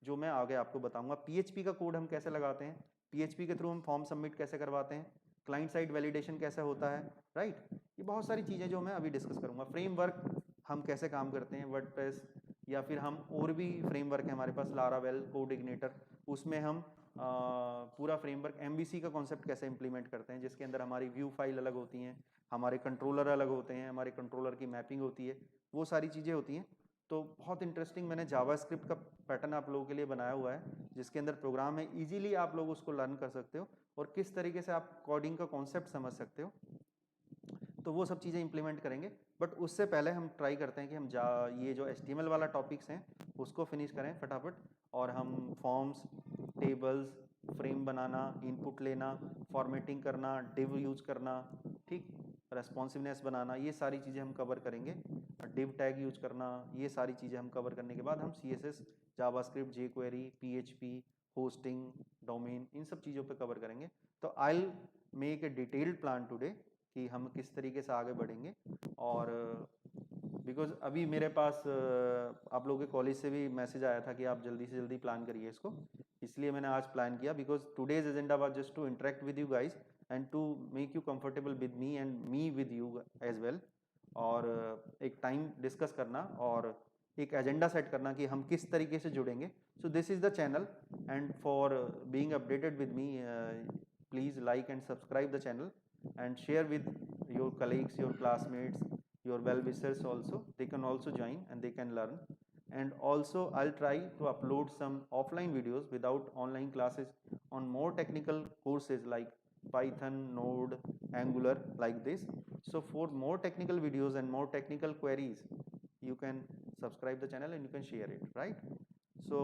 [SPEAKER 2] जो मैं आगे आपको बताऊंगा। PHP का कोड हम कैसे लगाते हैं, PHP के थ्रू हम फॉर्म सबमिट कैसे करवाते हैं, क्लाइंट साइड वैलिडेशन कैसे होता है, राइट। ये बहुत सारी चीज़ें जो मैं अभी डिस्कस करूंगा। फ्रेमवर्क हम कैसे काम करते हैं, वर्डप्रेस, या फिर हम और भी फ्रेमवर्क है हमारे पास, लारावेल, कोड इग्निटर, उसमें हम पूरा फ्रेमवर्क MVC का कॉन्सेप्ट कैसे इंप्लीमेंट करते हैं, जिसके अंदर हमारी व्यू फाइल अलग होती हैं, हमारे कंट्रोलर अलग होते हैं, हमारे कंट्रोलर की मैपिंग होती है, वो सारी चीज़ें होती हैं। तो बहुत इंटरेस्टिंग मैंने जावास्क्रिप्ट का पैटर्न आप लोगों के लिए बनाया हुआ है, जिसके अंदर प्रोग्राम है, इजीली आप लोग उसको लर्न कर सकते हो और किस तरीके से आप कोडिंग का कॉन्सेप्ट समझ सकते हो। तो वो सब चीज़ें इंप्लीमेंट करेंगे। बट उससे पहले हम ट्राई करते हैं कि हम ये जो HTML वाला टॉपिक्स हैं उसको फिनिश करें फटाफट, और हम फॉर्म्स, टेबल्स, फ्रेम बनाना, इनपुट लेना, फॉर्मेटिंग करना, डिव यूज करना, ठीक, रेस्पॉन्सिवनेस बनाना, ये सारी चीज़ें हम कवर करेंगे। डिव टैग यूज करना, ये सारी चीज़ें हम कवर करने के बाद हम CSS, JavaScript, jQuery, PHP, hosting, domain, इन सब चीज़ों पे कवर करेंगे। तो I make a detailed plan today कि हम किस तरीके से आगे बढ़ेंगे। और बिकॉज अभी मेरे पास आप लोगों के कॉलेज से भी मैसेज आया था कि आप जल्दी से जल्दी प्लान करिए इसको, इसलिए मैंने आज प्लान किया। Because today's agenda was just to interact with you guys and to make you comfortable with me and me with you as well. और एक टाइम डिस्कस करना और एक एजेंडा सेट करना कि हम किस तरीके से जुड़ेंगे। So this is the channel, and for being updated with me please like and subscribe the channel and share with your colleagues, your classmates, your well-wishers also. They can also join and they can learn. And also I'll try to upload some offline videos without online classes on more technical courses like Python, Node, Angular, like this. So for more technical videos and more technical queries, you can subscribe the channel and you can share it, right? So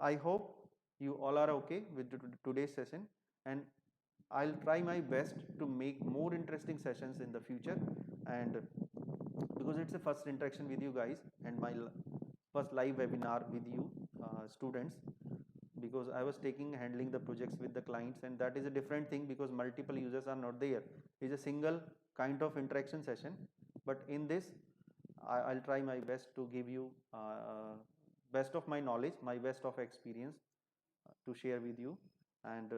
[SPEAKER 2] I hope you all are okay with today's session, and I'll try my best to make more interesting sessions in the future. And because it's a first interaction with you guys and my first live webinar with you students, because I was handling the projects with the clients, and that is a different thing because multiple users are not there. It's a single kind of interaction session, but in this I'll try my best to give you best of my knowledge, my best of experience to share with you, and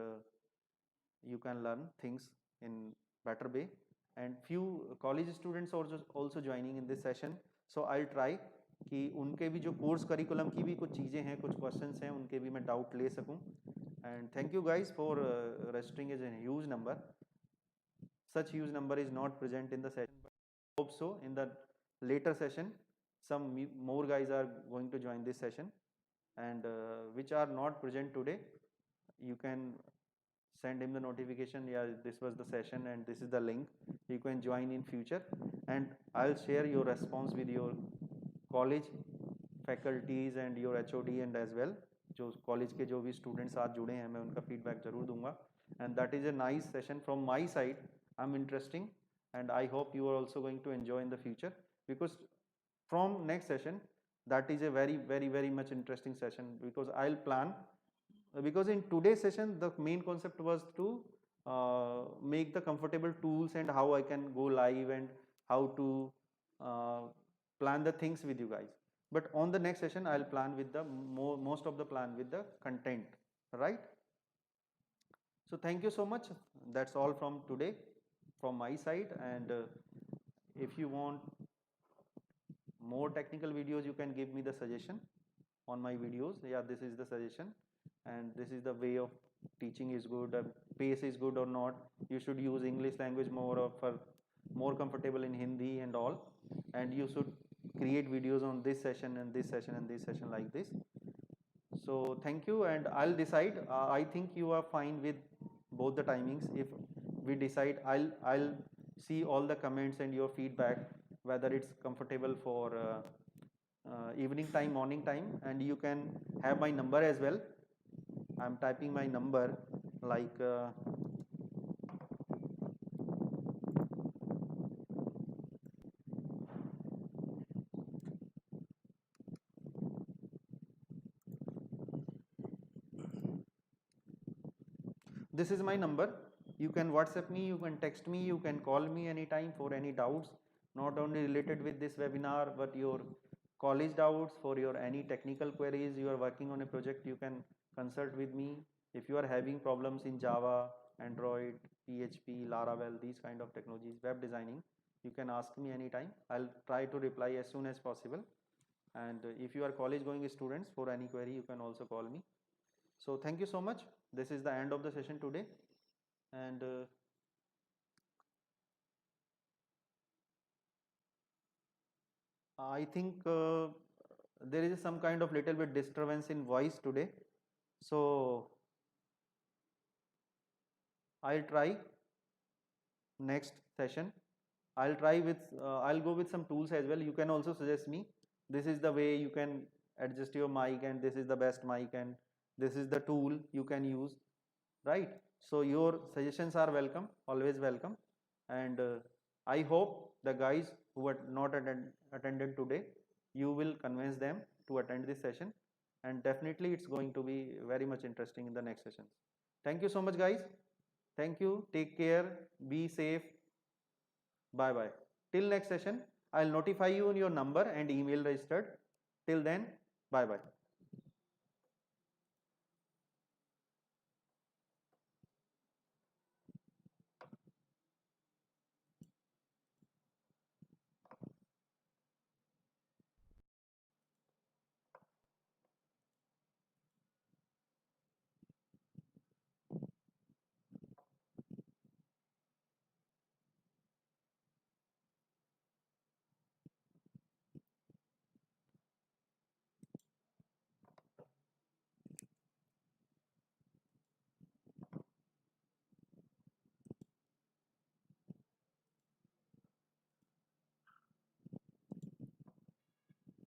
[SPEAKER 2] you can learn things in better way. And few college students also joining in this session, so I'll try कि उनके भी जो कोर्स करिकुलम की भी कुछ चीज़ें हैं, कुछ क्वेश्चंस हैं, उनके भी मैं डाउट ले सकूं. And thank you guys for registering as a huge number. Such huge number is not present in the session, but I hope so in the later session some more guys are going to join this session, and which are not present today, you can send him the notification, yeah, this was the session and this is the link, you can join in future, and I'll share your response with your college faculties and your HOD, and as well जो college के जो भी students आज जुड़े हैं मैं उनका feedback जरूर दूंगा. And that is a nice session from my side. I'm interesting, and I hope you are also going to enjoy in the future, because from next session that is a very much interesting session, because I'll plan, because in today's session the main concept was to make the comfortable tools and how I can go live and how to plan the things with you guys. But on the next session I'll plan with the most of the plan with the content, right? So thank you so much. That's all from today from my side, and if you want more technical videos you can give me the suggestion on my videos. Yeah, this is the suggestion, and this is the way of teaching is good, pace is good or not, you should use English language more, or for more comfortable in Hindi and all, and you should create videos on this session and this session and this session like this. So thank you, and I'll decide. I think you are fine with both the timings. If we decide, I'll see all the comments and your feedback whether it's comfortable for evening time, morning time, and you can have my number as well. I'm typing my number like this is my number. You can WhatsApp me, you can text me, you can call me anytime for any doubts, not only related with this webinar, but your college doubts, for your any technical queries, you are working on a project, you can consult with me. If you are having problems in Java, Android, PHP, Laravel, these kind of technologies, web designing, you can ask me anytime. I'll try to reply as soon as possible. And if you are college going students, for any query, you can also call me. So thank you so much. This is the end of the session today, and I think there is some kind of little bit disturbance in voice today, so I'll try next session. I'll try with I'll go with some tools as well. You can also suggest me, this is the way you can adjust your mic, and this is the best mic, and this is the tool you can use, right? So your suggestions are welcome, always welcome. And I hope the guys who are not attended today, you will convince them to attend this session, and definitely it's going to be very much interesting in the next sessions. Thank you so much guys. Thank you, take care, be safe, bye bye. Till next session, I'll notify you on your number and email registered. Till then, bye bye.